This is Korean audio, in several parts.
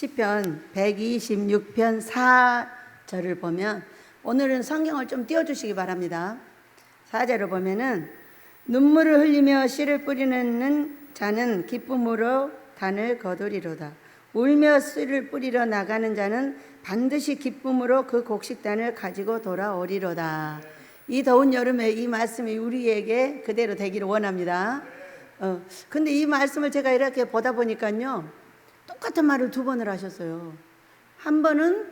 시편 126편 4절을 보면, 오늘은 성경을 좀 띄워주시기 바랍니다. 4절을 보면은 눈물을 흘리며 씨를 뿌리는 자는 기쁨으로 단을 거두리로다. 울며 씨를 뿌리러 나가는 자는 반드시 기쁨으로 그 곡식단을 가지고 돌아오리로다. 이 더운 여름에 이 말씀이 우리에게 그대로 되기를 원합니다. 근데 이 말씀을 제가 이렇게 보다 보니까요, 똑같은 말을 두 번을 하셨어요. 한 번은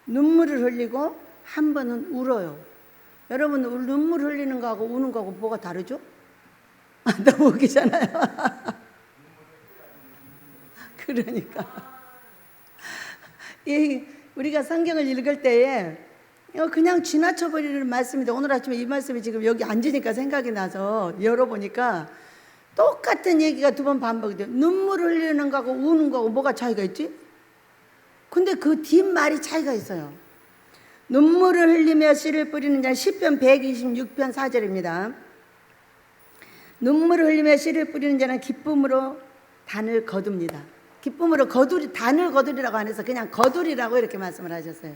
눈물을 흘리고 한 번은 울어요. 여러분, 눈물 흘리는 거하고 우는 거하고 뭐가 다르죠? 너무 웃기잖아요. 그러니까 우리가 성경을 읽을 때에 그냥 지나쳐버리는 말씀인데, 오늘 아침에 이 말씀이 지금 여기 앉으니까 생각이 나서 열어보니까 똑같은 얘기가 두 번 반복이 돼요. 눈물을 흘리는 거하고 우는 거하고 뭐가 차이가 있지? 근데 그 뒷말이 차이가 있어요. 눈물을 흘리며 씨를 뿌리는 자는 시편 126편 4절입니다. 눈물을 흘리며 씨를 뿌리는 자는 기쁨으로 단을 거둡니다. 기쁨으로 단을 거두리라고 안 해서 그냥 거두리라고 이렇게 말씀을 하셨어요.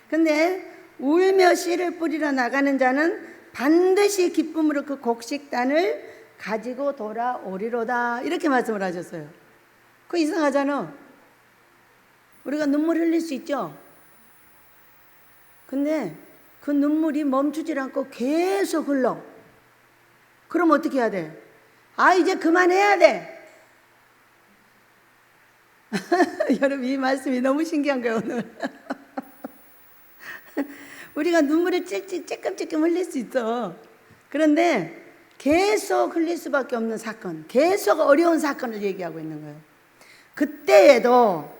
근데 울며 씨를 뿌리러 나가는 자는 반드시 기쁨으로 그 곡식단을 가지고 돌아오리로다, 이렇게 말씀을 하셨어요. 그거 이상하잖아. 우리가 눈물 흘릴 수 있죠. 근데 그 눈물이 멈추질 않고 계속 흘러. 그럼 어떻게 해야 돼? 이제 그만해야 돼. 여러분, 이 말씀이 너무 신기한 거예요, 오늘. 우리가 눈물을 찔끔 흘릴 수 있어. 그런데 계속 흘릴 수밖에 없는 사건, 계속 어려운 사건을 얘기하고 있는 거예요. 그때에도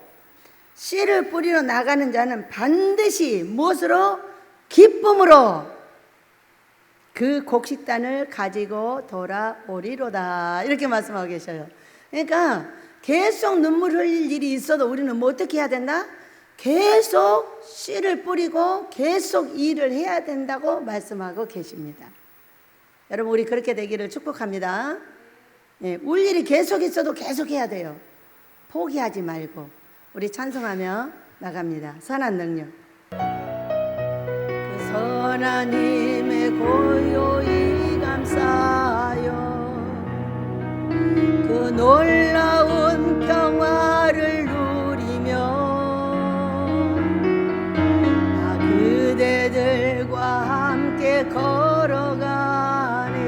씨를 뿌리러 나가는 자는 반드시 무엇으로? 기쁨으로 그 곡식단을 가지고 돌아오리로다, 이렇게 말씀하고 계셔요. 그러니까 계속 눈물 흘릴 일이 있어도 우리는 뭐 어떻게 해야 된다? 계속 씨를 뿌리고 계속 일을 해야 된다고 말씀하고 계십니다. 여러분, 우리 그렇게 되기를 축복합니다. 울 일이 계속 있어도 계속 해야 돼요. 포기하지 말고. 우리 찬송하며 나갑니다. 선한 능력. 그 선한 힘에 고요히 감싸요. 그 놀라운 평화를 누리며 나 그대들과 함께 걸어가네.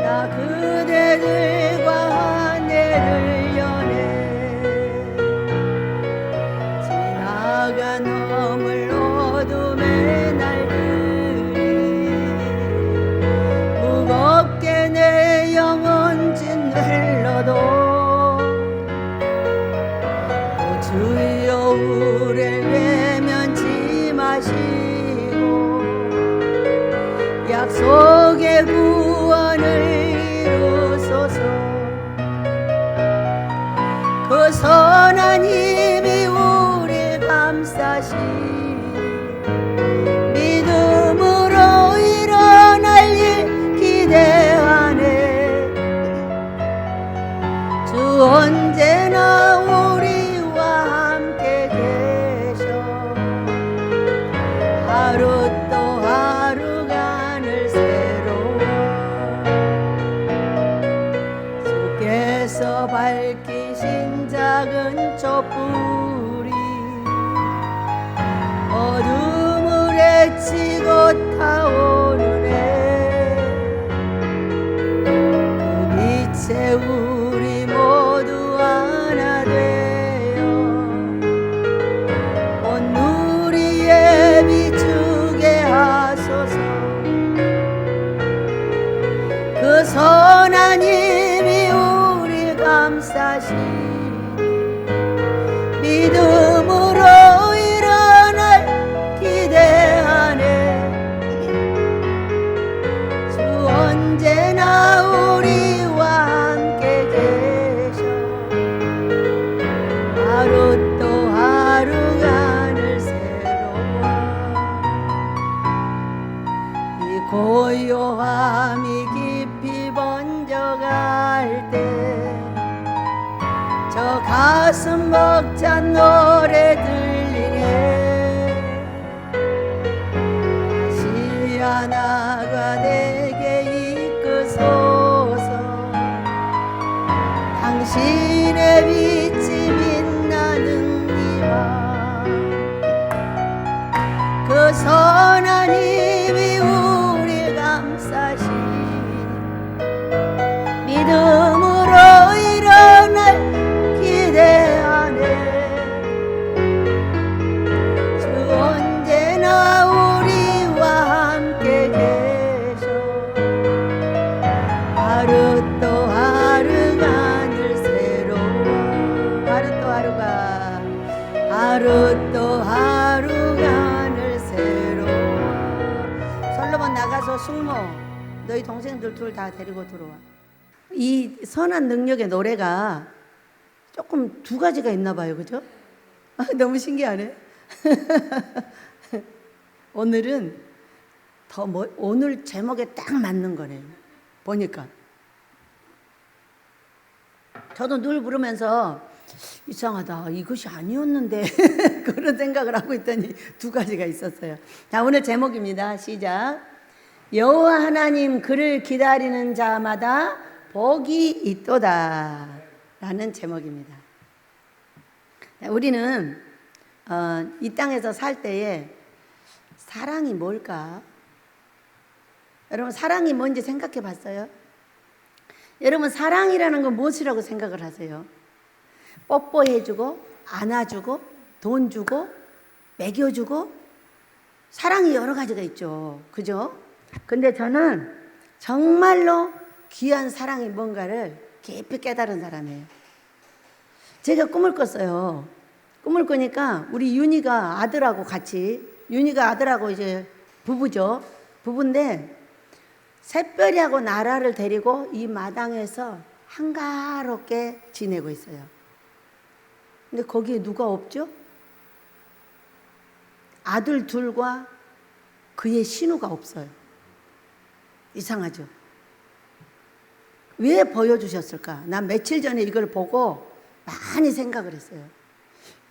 나 그대들과 하늘을 여네. 지나간 허물 어둠의 날들이 무겁게 내 영혼 짓눌러도 주여 우리를 외면치 마시고 약속의 구원을 이루소서. 그 선한 힘이 우리 감싸시 믿음으로 일어날 일 기대하네. 주 언제나 우리와 함께 계셔. 하루 또 하루가 늘 새로워. 주께서 밝히신 작은 촛불이 어둠을 헤치고 타오르네. 그 빛에 우리 모두 하나 되어 온 누리에 비추게 하소서. 그 선한 힘이 우리 감싸시 믿음으로 일어날 기대하네. 주 언제나 우리와 함께 계셔. 하루 또 하루가 늘 새로워. 이 고요함이 깊이 번져갈 때 저 가슴 벅찬 노래 들리네. 다시 하나가 내게 이끄소서. 당신의 빛이 빛나는 이와 그 선한 힘이 우리 감싸시 믿음으로 일어날 기대하네. 주 언제나 우리와 함께 계셔. 하루 또 하루가 늘 새로워. 하루 또 하루가 늘 새로워. 솔로몬 나가서 숙모 너희 동생들 둘 다 데리고 들어와. 이 선한 능력의 노래가 조금 두 가지가 있나 봐요. 그죠? 너무 신기하네. 오늘은 오늘 제목에 딱 맞는 거네요. 보니까 저도 늘 부르면서 이상하다, 이것이 아니었는데 그런 생각을 하고 있더니 두 가지가 있었어요. 자, 오늘 제목입니다. 시작. 여호와 하나님 그를 기다리는 자마다 복이 있도다 라는 제목입니다. 우리는 이 땅에서 살 때에 사랑이 뭘까? 여러분, 사랑이 뭔지 생각해 봤어요? 여러분, 사랑이라는 건 무엇이라고 생각을 하세요? 뽀뽀해주고 안아주고 돈 주고 먹여주고 사랑이 여러 가지가 있죠. 그죠? 근데 저는 정말로 귀한 사랑이 뭔가를 깊이 깨달은 사람이에요. 제가 꿈을 꿨어요. 꿈을 꾸니까 우리 윤희가 아들하고 같이, 윤희가 아들하고 이제 부부죠. 부부인데 샛별이하고 나라를 데리고 이 마당에서 한가롭게 지내고 있어요. 근데 거기에 누가 없죠? 아들 둘과 그의 신우가 없어요. 이상하죠? 왜 보여주셨을까? 난 며칠 전에 이걸 보고 많이 생각을 했어요.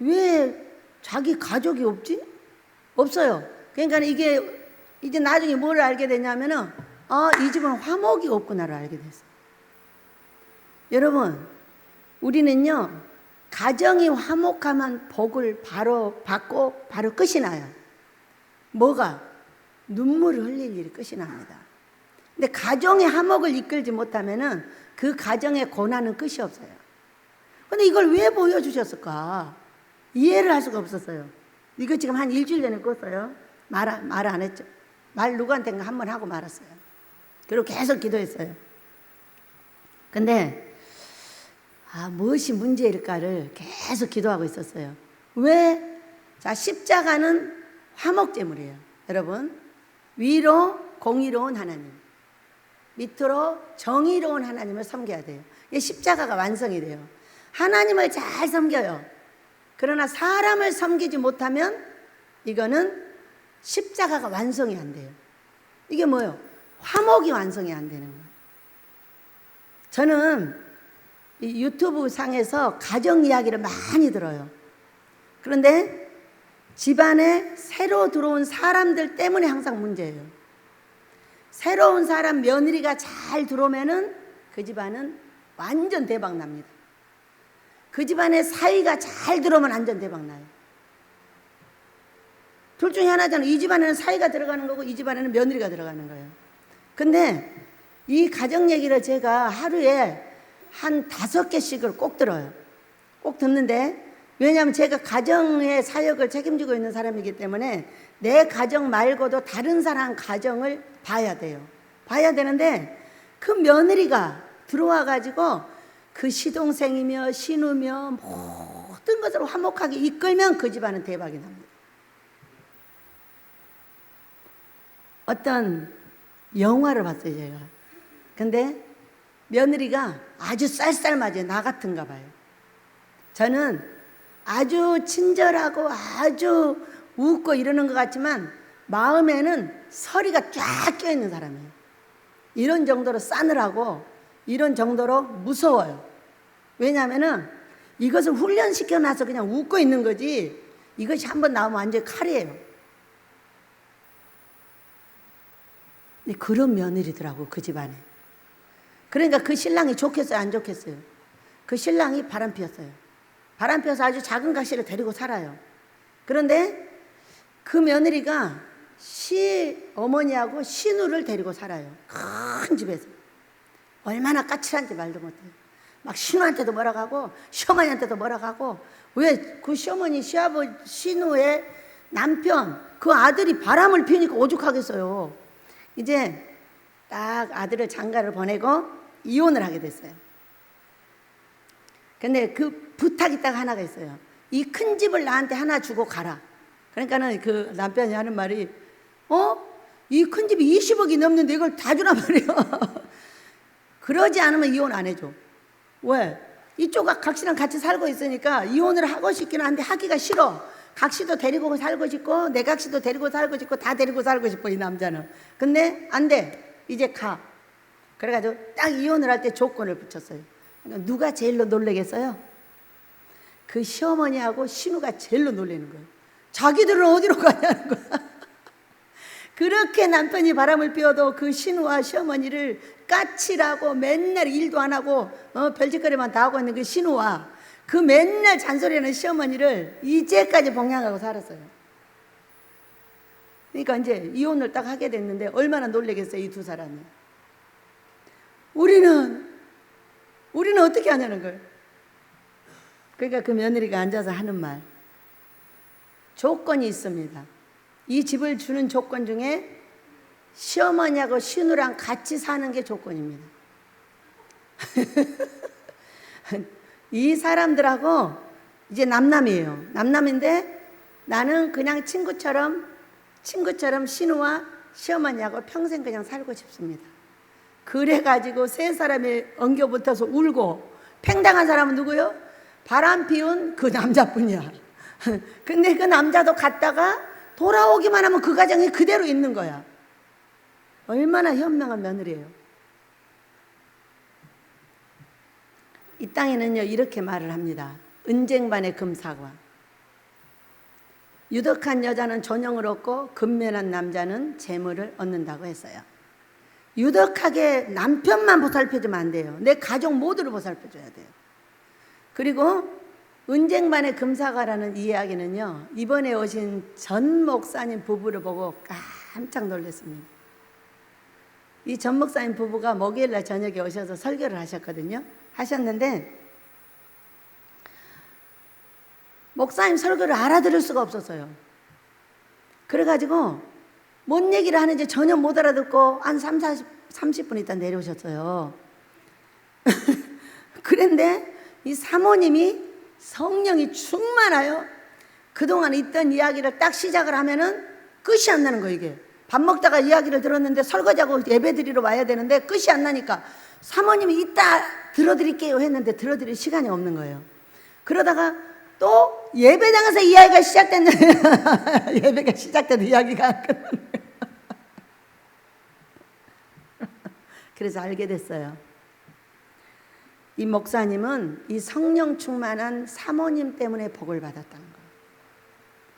왜 자기 가족이 없지? 없어요. 그러니까 이게 이제 나중에 뭘 알게 되냐면은 이 집은 화목이 없구나를 알게 됐어요. 여러분, 우리는요 가정이 화목하면 복을 바로 받고 바로 끝이 나요. 뭐가? 눈물을 흘릴 일이 끝이 납니다. 근데 가정의 화목을 이끌지 못하면은 그 가정의 고난은 끝이 없어요. 근데 이걸 왜 보여주셨을까? 이해를 할 수가 없었어요. 이거 지금 한 일주일 전에 꿨어요. 말 안 했죠. 말 누구한테인가 한 번 하고 말았어요. 그리고 계속 기도했어요. 근데 무엇이 문제일까를 계속 기도하고 있었어요. 왜? 자, 십자가는 화목제물이에요. 여러분, 위로 공의로운 하나님, 밑으로 정의로운 하나님을 섬겨야 돼요. 이게 십자가가 완성이 돼요. 하나님을 잘 섬겨요. 그러나 사람을 섬기지 못하면 이거는 십자가가 완성이 안 돼요. 이게 뭐예요? 화목이 완성이 안 되는 거예요. 저는 이 유튜브 상에서 가정 이야기를 많이 들어요. 그런데 집안에 새로 들어온 사람들 때문에 항상 문제예요. 새로운 사람 며느리가 잘 들어오면은 그 집안은 완전 대박 납니다. 그 집안에 사위가 잘 들어오면 완전 대박 나요. 둘 중에 하나잖아요. 이 집안에는 사위가 들어가는 거고 이 집안에는 며느리가 들어가는 거예요. 근데 이 가정 얘기를 제가 하루에 한 5개씩을 꼭 들어요. 꼭 듣는데, 왜냐하면 제가 가정의 사역을 책임지고 있는 사람이기 때문에 내 가정 말고도 다른 사람 가정을 봐야 돼요. 봐야 되는데 그 며느리가 들어와 가지고 그 시동생이며 신우며 모든 것을 화목하게 이끌면 그 집안은 대박이 납니다. 어떤 영화를 봤어요, 제가. 근데 며느리가 아주 쌀쌀맞아요. 나 같은가 봐요. 저는 아주 친절하고 아주 웃고 이러는 것 같지만 마음에는 서리가 쫙 껴있는 사람이에요. 이런 정도로 싸늘하고 이런 정도로 무서워요. 왜냐하면은 이것을 훈련시켜놔서 그냥 웃고 있는 거지, 이것이 한번 나오면 완전히 칼이에요. 근데 그런 며느리더라고, 그 집안에. 그러니까 그 신랑이 좋겠어요, 안 좋겠어요? 그 신랑이 바람 피웠어요. 바람 피워서 아주 작은 가시를 데리고 살아요. 그런데 그 며느리가 시어머니하고 시누를 데리고 살아요. 큰 집에서. 얼마나 까칠한지 말도 못해요. 막 시누한테도 뭐라고 하고 시어머니한테도 뭐라고 하고. 왜 그 시어머니, 시아버지, 시누의 남편, 그 아들이 바람을 피우니까 오죽하겠어요. 이제 딱 아들을 장가를 보내고 이혼을 하게 됐어요. 근데 그 부탁이 딱 하나가 있어요. 이 큰 집을 나한테 하나 주고 가라. 그러니까는 그 남편이 하는 말이, 이 큰 집이 20억이 넘는데 이걸 다 주란 말이야. 그러지 않으면 이혼 안 해줘. 왜? 이쪽 각시랑 같이 살고 있으니까 이혼을 하고 싶긴 한데 하기가 싫어. 각시도 데리고 살고 싶고 내 각시도 데리고 살고 싶고 다 데리고 살고 싶어, 이 남자는. 근데 안 돼. 이제 가. 그래가지고 딱 이혼을 할 때 조건을 붙였어요. 그러니까 누가 제일로 놀래겠어요? 그 시어머니하고 신우가 제일로 놀라는 거예요. 자기들은 어디로 가냐는 거야. 그렇게 남편이 바람을 피워도 그 신우와 시어머니를 까칠하고 맨날 일도 안 하고 별짓거리만 다 하고 있는 그 신우와 그 맨날 잔소리하는 시어머니를 이제까지 봉양하고 살았어요. 그러니까 이제 이혼을 딱 하게 됐는데 얼마나 놀라겠어요, 이 두 사람이. 우리는 어떻게 하냐는 거예요. 그러니까 그 며느리가 앉아서 하는 말, 조건이 있습니다. 이 집을 주는 조건 중에 시어머니하고 시누랑 같이 사는 게 조건입니다. 이 사람들하고 이제 남남이에요. 남남인데 나는 그냥 친구처럼 신우와 시어머니하고 평생 그냥 살고 싶습니다. 그래가지고 세 사람이 엉겨붙어서 울고, 팽당한 사람은 누구요? 바람 피운 그 남자뿐이야. 근데 그 남자도 갔다가 돌아오기만 하면 그 가정이 그대로 있는 거야. 얼마나 현명한 며느리예요. 이 땅에는요 이렇게 말을 합니다. 은쟁반의 금사과. 유덕한 여자는 존영을 얻고 근면한 남자는 재물을 얻는다고 했어요. 유덕하게 남편만 보살펴주면 안 돼요. 내 가족 모두를 보살펴줘야 돼요. 그리고 은쟁반의 금사과라는 이야기는요, 이번에 오신 전 목사님 부부를 보고 깜짝 놀랐습니다. 이 전 목사님 부부가 목요일날 저녁에 오셔서 설교를 하셨는데 목사님 설교를 알아들을 수가 없었어요. 그래가지고 뭔 얘기를 하는지 전혀 못 알아듣고 한 30분 있다 내려오셨어요. 그런데 이 사모님이 성령이 충만하여 그동안 있던 이야기를 딱 시작을 하면은 끝이 안 나는 거예요. 이게 밥 먹다가 이야기를 들었는데 설거지하고 예배드리러 와야 되는데 끝이 안 나니까 사모님이 이따 들어드릴게요 했는데 들어드릴 시간이 없는 거예요. 그러다가 또 예배당에서 이야기가 시작됐는데 예배가 시작돼도 이야기가 안 끝나는 거예요. 그래서 알게 됐어요. 이 목사님은 이 성령 충만한 사모님 때문에 복을 받았다는 거예요.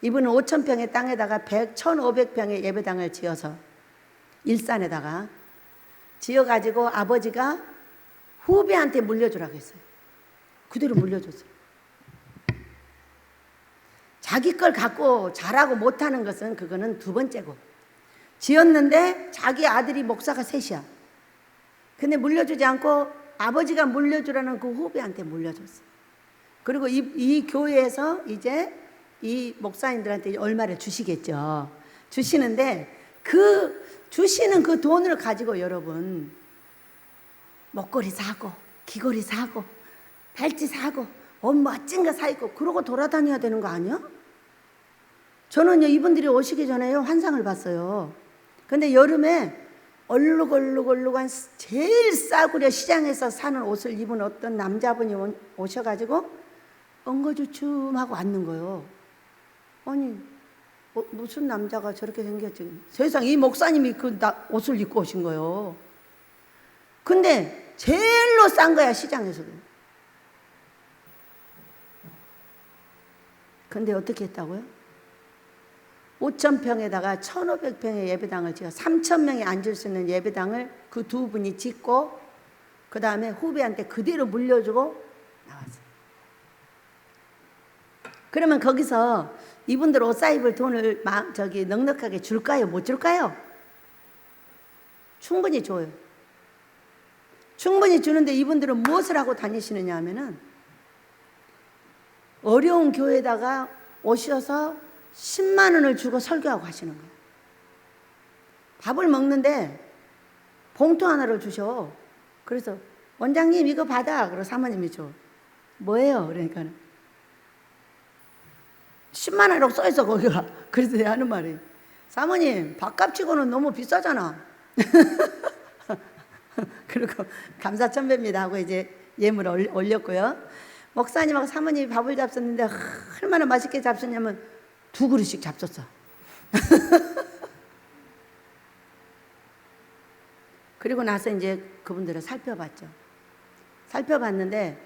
이분은 5,000평의 땅에다가 1,500평의 예배당을 지어서 일산에다가 지어가지고 아버지가 후배한테 물려주라고 했어요. 그대로 물려줬어요. 자기 걸 갖고 잘하고 못하는 것은 그거는 두 번째고, 지었는데 자기 아들이 목사가 셋이야. 근데 물려주지 않고 아버지가 물려주라는 그 후배한테 물려줬어요. 그리고 이 교회에서 이제 이 목사님들한테 얼마를 주시겠죠. 주시는데 그 주시는 그 돈을 가지고 여러분 목걸이 사고 귀걸이 사고 팔찌 사고 옷 멋진 거 사 입고 그러고 돌아다녀야 되는 거 아니야? 저는요 이분들이 오시기 전에요 환상을 봤어요. 근데 여름에 얼룩얼룩한 제일 싸구려 시장에서 사는 옷을 입은 어떤 남자분이 오셔가지고 엉거주춤하고 앉는 거예요. 아니 무슨 남자가 저렇게 생겼지? 세상 이 목사님이 그 옷을 입고 오신 거예요. 근데 제일로 싼 거야 시장에서도. 근데 어떻게 했다고요? 5,000평에다가 1,500평의 예배당을 지어 3,000명이 앉을 수 있는 예배당을 그 두 분이 짓고 그 다음에 후배한테 그대로 물려주고 나왔어요. 그러면 거기서 이분들 옷 사 입을 돈을 넉넉하게 줄까요? 못 줄까요? 충분히 줘요. 충분히 주는데 이분들은 무엇을 하고 다니시느냐 하면은 어려운 교회에다가 오셔서 10만 원을 주고 설교하고 하시는 거예요. 밥을 먹는데 봉투 하나를 주셔. 그래서 원장님 이거 받아. 그러고 사모님이 줘. 뭐예요? 그러니까 10만 원이라고 써있어 거기가. 그래서 내가 하는 말이 사모님 밥값 치고는 너무 비싸잖아. 그리고 감사천배입니다 하고 이제 예물을 올렸고요. 목사님하고 사모님이 밥을 잡섰는데 얼마나 맛있게 잡섰냐면 2그릇씩 잡섰어. 그리고 나서 이제 그분들을 살펴봤죠. 살펴봤는데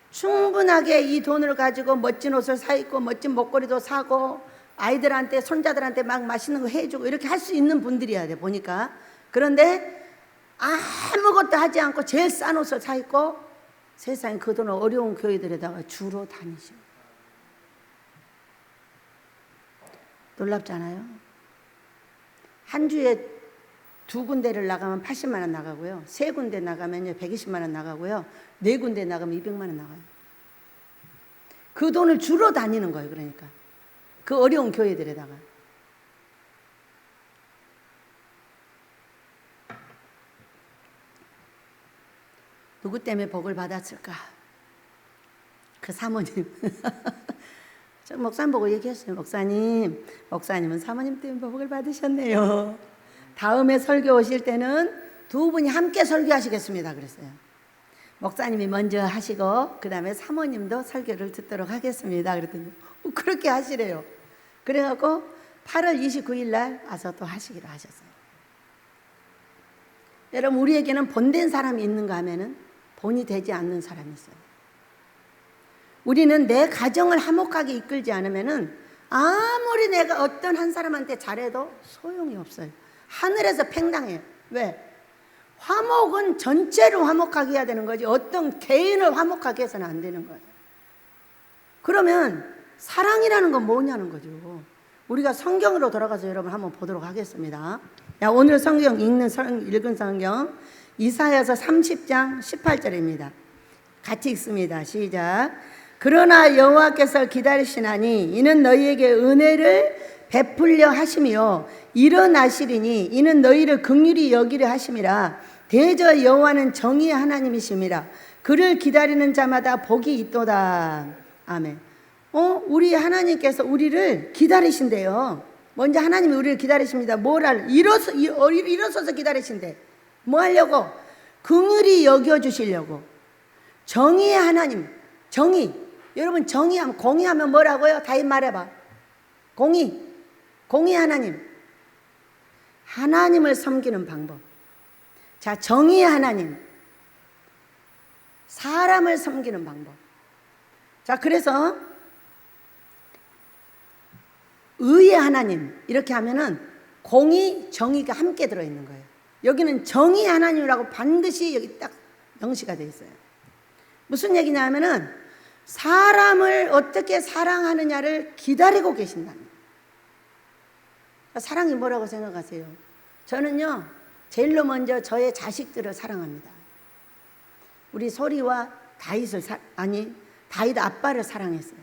충분하게 이 돈을 가지고 멋진 옷을 사 입고 멋진 목걸이도 사고 아이들한테 손자들한테 막 맛있는 거 해주고 이렇게 할 수 있는 분들이어야 돼 보니까. 그런데 아무것도 하지 않고 제일 싼 옷을 사 입고 세상에 그 돈을 어려운 교회들에다가 주로 다니시고. 놀랍잖아요. 한 주에 2군데를 나가면 80만 원 나가고요. 3군데 나가면 120만 원 나가고요. 4군데 나가면 200만 원 나가요. 그 돈을 주로 다니는 거예요. 그러니까 그 어려운 교회들에다가. 누구 때문에 복을 받았을까? 그 사모님. 저 목사님 보고 얘기했어요. 목사님은 사모님 때문에 복을 받으셨네요. 다음에 설교 오실 때는 2분이 함께 설교하시겠습니다. 그랬어요. 목사님이 먼저 하시고 그 다음에 사모님도 설교를 듣도록 하겠습니다. 그랬더니 그렇게 하시래요. 그래갖고 8월 29일 날 와서 또 하시기로 하셨어요. 여러분 우리에게는 본된 사람이 있는가 하면은 본이 되지 않는 사람이 있어요. 우리는 내 가정을 화목하게 이끌지 않으면은 아무리 내가 어떤 한 사람한테 잘해도 소용이 없어요. 하늘에서 팽당해요. 왜? 화목은 전체를 화목하게 해야 되는 거지 어떤 개인을 화목하게 해서는 안 되는 거예요. 그러면 사랑이라는 건 뭐냐는 거죠. 우리가 성경으로 돌아가서 여러분 한번 보도록 하겠습니다. 오늘 성경 읽은 성경 이사야서 30장 18절입니다. 같이 읽습니다. 시작. 그러나 여호와께서 기다리시나니 이는 너희에게 은혜를 베풀려 하심이요 일어나시리니 이는 너희를 긍휼히 여기려 하심이라. 대저 여호와는 정의의 하나님이심이라. 그를 기다리는 자마다 복이 있도다. 아멘. 우리 하나님께서 우리를 기다리신대요. 먼저 하나님이 우리를 기다리십니다. 일어서서 기다리신대. 뭐 하려고? 긍휼히 여겨주시려고. 정의의 하나님. 정의. 여러분 정의하면 공의하면 뭐라고요? 다시 말해봐. 공의. 공의 하나님. 하나님을 섬기는 방법. 자, 정의의 하나님. 사람을 섬기는 방법. 자, 그래서 의의 하나님 이렇게 하면은 공의, 정의가 함께 들어있는 거예요. 여기는 정의의 하나님이라고 반드시 여기 딱 명시가 되어 있어요. 무슨 얘기냐 하면은 사람을 어떻게 사랑하느냐를 기다리고 계신답니다. 사랑이 뭐라고 생각하세요? 저는요 제일로 먼저 저의 자식들을 사랑합니다. 우리 소리와 다윗 아빠를 사랑했어요.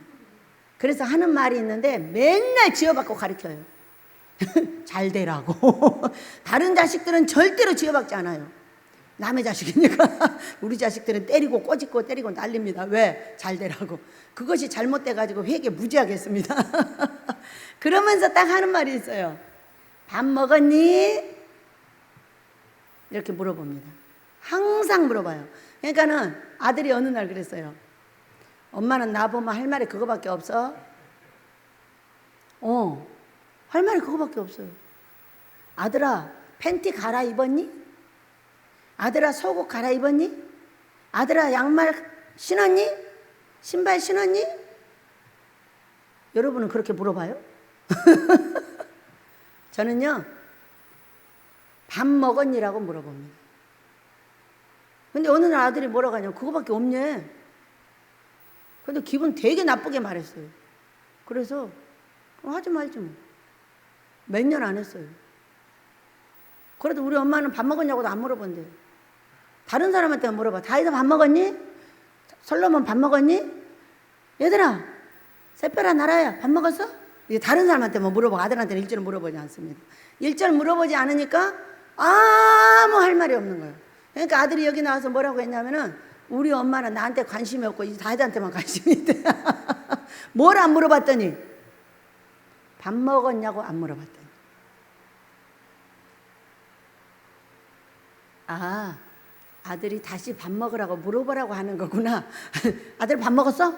그래서 하는 말이 있는데 맨날 지어받고 가르쳐요. 잘 되라고. 다른 자식들은 절대로 지어받지 않아요. 남의 자식이니까. 우리 자식들은 때리고 꼬집고 때리고 난립니다. 왜? 잘 되라고. 그것이 잘못돼가지고 회개 무지하게 했습니다. 그러면서 딱 하는 말이 있어요. 밥 먹었니? 이렇게 물어봅니다. 항상 물어봐요. 그러니까는 아들이 어느 날 그랬어요. 엄마는 나보면 할 말이 그거밖에 없어? 할 말이 그거밖에 없어요. 아들아, 팬티 갈아입었니? 아들아, 속옷 갈아입었니? 아들아, 양말 신었니? 신발 신었니? 여러분은 그렇게 물어봐요? 저는요, 밥 먹었니라고 물어봅니다. 근데 어느 날 아들이 뭐라고 하냐면 그거밖에 없네. 근데 기분 되게 나쁘게 말했어요. 그래서 하지 말지 뭐. 몇 년 안 했어요. 그래도 우리 엄마는 밥 먹었냐고도 안 물어본대요. 다른 사람한테 물어봐. 다이도 밥 먹었니? 솔로몬 밥 먹었니? 얘들아, 세페라 나라야 밥 먹었어? 이게 다른 사람한테 뭐 물어보고 아들한테는 일절 물어보지 않습니다. 일절 물어보지 않으니까 아무 할 말이 없는 거예요. 그러니까 아들이 여기 나와서 뭐라고 했냐면은 우리 엄마는 나한테 관심이 없고 이 다이한테만 관심이 있대. 뭘 안 물어봤더니 밥 먹었냐고 안 물어봤더니 아들이 다시 밥 먹으라고 물어보라고 하는 거구나. 아들 밥 먹었어?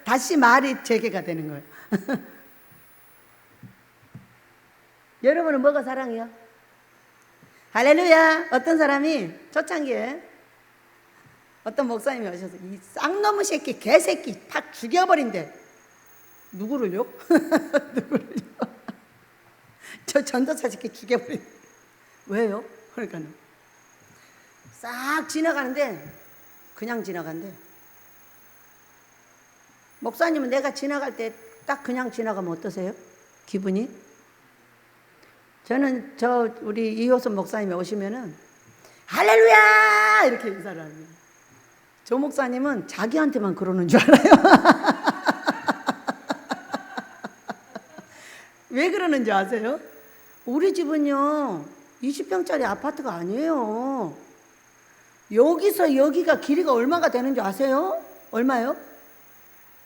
다시 말이 재개가 되는 거예요. 여러분은 뭐가 사랑이요? 할렐루야. 어떤 사람이 초창기에 어떤 목사님이 오셔서 이 쌍놈의 새끼 개새끼 팍 죽여버린대. 누구를요? 누구를요? 저 전도사 새끼 죽여버린대. 왜요? 그러니까는 싹 지나가는데 그냥 지나간대. 목사님은 내가 지나갈 때 딱 그냥 지나가면 어떠세요? 기분이? 저는 우리 이호선 목사님이 오시면은 할렐루야 이렇게 인사를 합니다. 저 목사님은 자기한테만 그러는 줄 알아요. 왜 그러는지 아세요? 우리 집은요 20평짜리 아파트가 아니에요. 여기서 여기가 길이가 얼마가 되는지 아세요? 얼마요?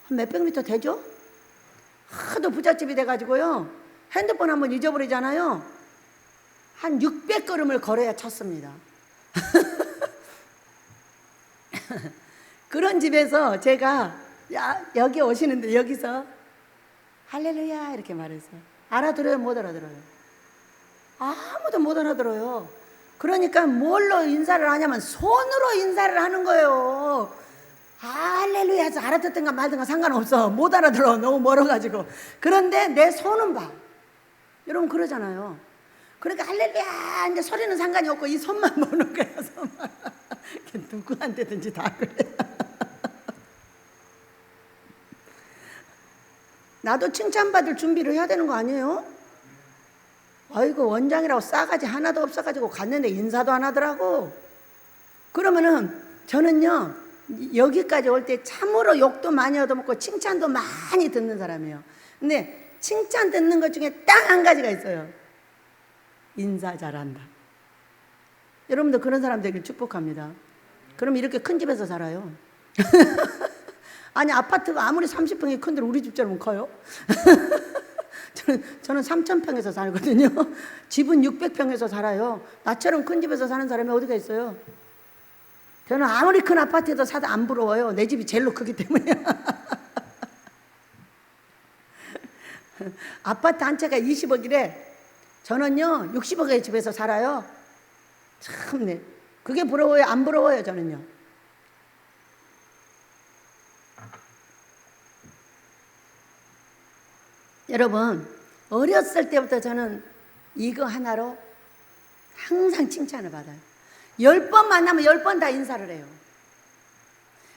한 몇백 미터 되죠? 하도 부잣집이 돼가지고요 핸드폰 한번 잊어버리잖아요. 한 600걸음을 걸어야 찾습니다. 그런 집에서 제가 여기 오시는데 여기서 할렐루야 이렇게 말해서 알아들어요? 못 알아들어요? 아무도 못 알아들어요. 그러니까 뭘로 인사를 하냐면 손으로 인사를 하는 거예요. 할렐루야 해서 알아듣든가 말든가 상관없어. 못 알아들어. 너무 멀어가지고. 그런데 내 손은 봐. 여러분 그러잖아요. 그러니까 할렐루야 이제 소리는 상관이 없고 이 손만 보는 거야. 손만. 누구한테든지 다 그래. 나도 칭찬받을 준비를 해야 되는 거 아니에요? 아이고 원장이라고 싸가지 하나도 없어가지고 갔는데 인사도 안 하더라고. 그러면은 저는요 여기까지 올 때 참으로 욕도 많이 얻어먹고 칭찬도 많이 듣는 사람이에요. 근데 칭찬 듣는 것 중에 딱 한 가지가 있어요. 인사 잘한다. 여러분도 그런 사람 되길 축복합니다. 그럼 이렇게 큰 집에서 살아요. 아니 아파트가 아무리 30평이 큰데 우리 집처럼 커요? 저는 3,000평에서 살거든요. 집은 600평에서 살아요. 나처럼 큰 집에서 사는 사람이 어디가 있어요? 저는 아무리 큰 아파트에서 사도 안 부러워요. 내 집이 제일로 크기 때문에. 아파트 한 채가 20억이래. 저는요 60억의 집에서 살아요. 참네. 그게 부러워요? 안 부러워요? 저는요. 여러분 어렸을 때부터 저는 이거 하나로 항상 칭찬을 받아요. 10번 만나면 10번 다 인사를 해요.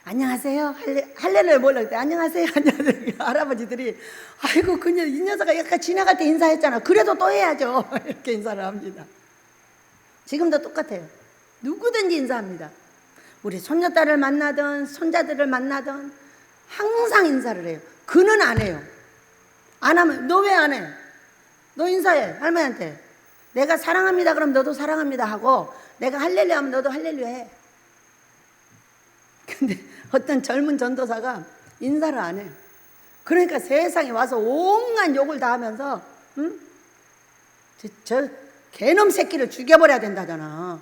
안녕하세요. 할렐루야 몰라. 안녕하세요. 안녕하세요. 할아버지들이 아이고 그냥 이 녀석아 약간 지나갈 때 인사했잖아. 그래도 또 해야죠. 이렇게 인사를 합니다. 지금도 똑같아요. 누구든지 인사합니다. 우리 손녀딸을 만나든 손자들을 만나든 항상 인사를 해요. 그는 안 해요. 안 하면 너 왜 안 해? 너 인사해 할머니한테. 내가 사랑합니다 그럼 너도 사랑합니다 하고 내가 할렐루야 하면 너도 할렐루야 해. 근데 어떤 젊은 전도사가 인사를 안 해. 그러니까 세상에 와서 온갖 욕을 다 하면서 저 개놈 새끼를 죽여버려야 된다잖아.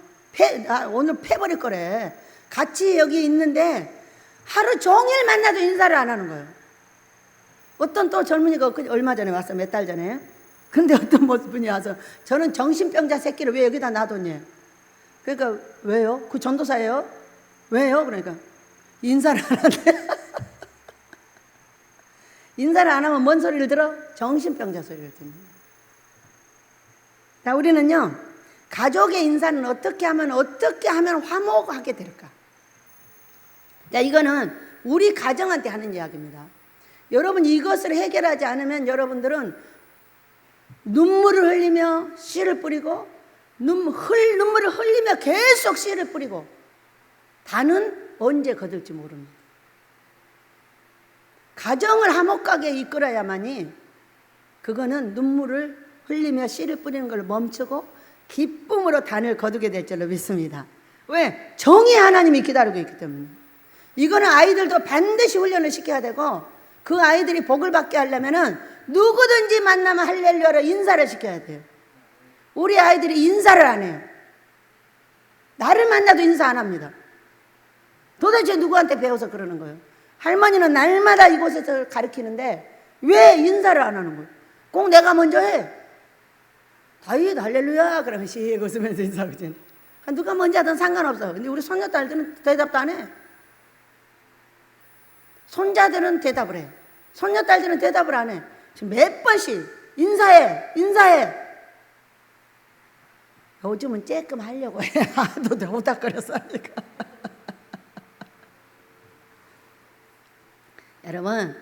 오늘 패버릴 거래. 같이 여기 있는데 하루 종일 만나도 인사를 안 하는 거예요. 어떤 또 젊은이가 얼마 전에 왔어. 몇 달 전에. 근데 어떤 분이 와서 저는 정신병자 새끼를 왜 여기다 놔뒀니? 그러니까 왜요? 그 전도사예요? 왜요? 그러니까 인사를 안 하네. 인사를 안 하면 뭔 소리를 들어? 정신병자 소리를 듣는 거예요. 자, 우리는요, 가족의 인사는 어떻게 하면 화목하게 될까? 자, 이거는 우리 가정한테 하는 이야기입니다. 여러분, 이것을 해결하지 않으면 여러분들은 눈물을 흘리며 씨를 뿌리고 눈물을 흘리며 계속 씨를 뿌리고 다는 언제 거둘지 모릅니다. 가정을 화목하게 이끌어야만이 그거는 눈물을 흘리며 씨를 뿌리는 걸 멈추고 기쁨으로 단을 거두게 될 줄로 믿습니다. 왜? 정의 하나님이 기다리고 있기 때문에. 이거는 아이들도 반드시 훈련을 시켜야 되고, 그 아이들이 복을 받게 하려면은 누구든지 만나면 할렐루야로 인사를 시켜야 돼요. 우리 아이들이 인사를 안 해요. 나를 만나도 인사 안 합니다. 도대체 누구한테 배워서 그러는 거예요? 할머니는 날마다 이곳에서 가르치는데 왜 인사를 안 하는 거예요? 꼭 내가 먼저 해. 다윗 할렐루야 그러면 씩 웃으면서 인사하지. 누가 먼저 하든 상관없어. 근데 우리 손녀딸들은 대답도 안 해. 손자들은 대답을 해. 손녀딸들은 대답을 안 해. 지금 몇 번씩 인사해. 요즘은 쬐끔 하려고 해. 너도 오닥거려서 하니까. 여러분,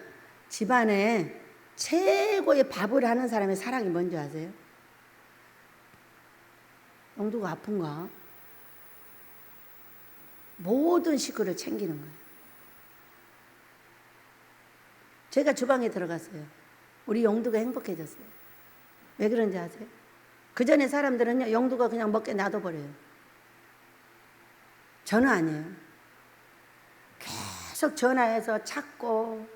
집안에 최고의 밥을 하는 사람의 사랑이 뭔지 아세요? 영두가 아픈가? 모든 식구를 챙기는 거예요. 제가 주방에 들어갔어요. 우리 영두가 행복해졌어요. 왜 그런지 아세요? 그 전에 사람들은요, 영두가 그냥 먹게 놔둬버려요. 저는 아니에요. 계속 전화해서 찾고,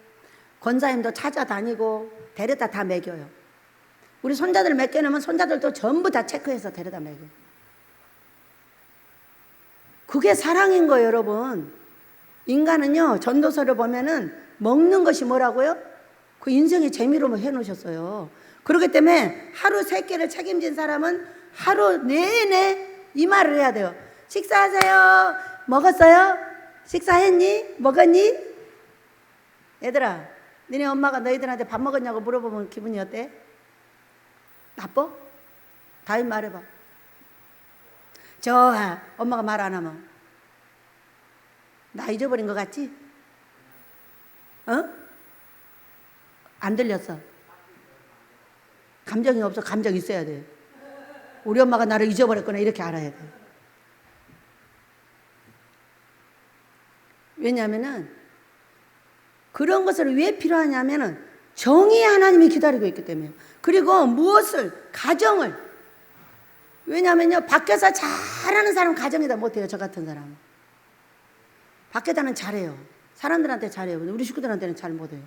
권사님도 찾아다니고, 데려다 다 먹여요. 우리 손자들 맡겨놓으면 손자들도 전부 다 체크해서 데려다 먹여요. 그게 사랑인 거예요, 여러분. 인간은요, 전도서를 보면은 먹는 것이 뭐라고요? 그 인생의 재미로 해놓으셨어요. 그렇기 때문에 하루 3끼를 책임진 사람은 하루 내내 이 말을 해야 돼요. 식사하세요. 먹었어요? 식사했니? 먹었니? 얘들아, 너네 엄마가 너희들한테 밥 먹었냐고 물어보면 기분이 어때? 나빠? 다시 말해봐. 좋아. 엄마가 말 안 하면 나 잊어버린 것 같지? 안 들렸어. 감정이 없어. 감정 있어야 돼. 우리 엄마가 나를 잊어버렸구나 이렇게 알아야 돼. 왜냐하면은 그런 것을 왜 필요하냐면은 정의의 하나님이 기다리고 있기 때문에. 그리고 무엇을? 가정을. 왜냐하면요, 밖에서 잘하는 사람 가정에다 못해요. 저 같은 사람. 밖에다는 잘해요. 사람들한테 잘해요. 우리 식구들한테는 잘 못해요.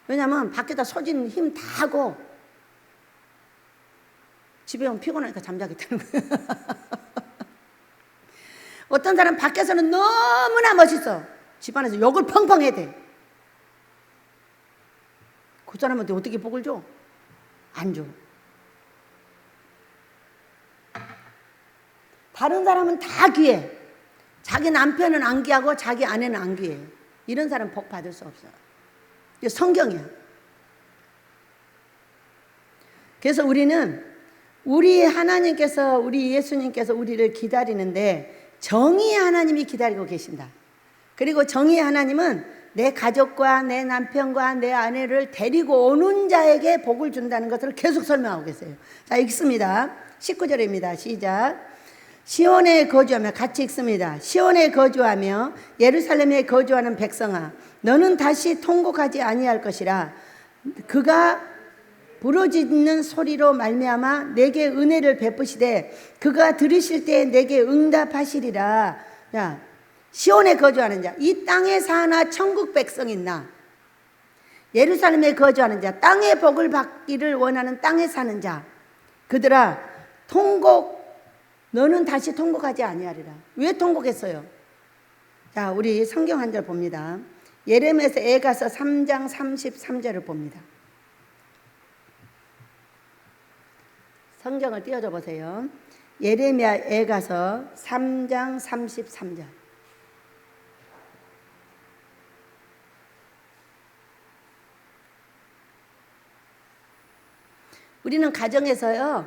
왜냐하면 밖에다 소진 힘 다 하고 집에 오면 피곤하니까 잠자게 되는 거예요. 어떤 사람 밖에서는 너무나 멋있어. 집안에서 욕을 펑펑 해야 돼. 그 사람한테 어떻게 복을 줘? 안 줘. 다른 사람은 다 귀해. 자기 남편은 안 귀하고 자기 아내는 안 귀해. 이런 사람 복 받을 수 없어요. 이게 성경이야. 그래서 우리 하나님께서, 우리 예수님께서 우리를 기다리는데 정의의 하나님이 기다리고 계신다. 그리고 정의의 하나님은 내 가족과 내 남편과 내 아내를 데리고 오는 자에게 복을 준다는 것을 계속 설명하고 계세요. 자, 읽습니다. 19절입니다. 시작. 시온에 거주하며, 같이 읽습니다. 시온에 거주하며 예루살렘에 거주하는 백성아, 너는 다시 통곡하지 아니할 것이라. 그가 부르짖는 소리로 말미암아 내게 은혜를 베푸시되 그가 들으실 때 내게 응답하시리라. 야, 시온에 거주하는 자, 이 땅에 사나 천국 백성인 나, 예루살렘에 거주하는 자, 땅의 복을 받기를 원하는 땅에 사는 자, 그들아 너는 다시 통곡하지 아니하리라. 왜 통곡했어요? 자, 우리 성경 한 절 봅니다. 예레미야서 에가서 3장 33절을 봅니다. 성경을 띄워줘 보세요. 예레미야 에가서 3장 33절. 우리는 가정에서요,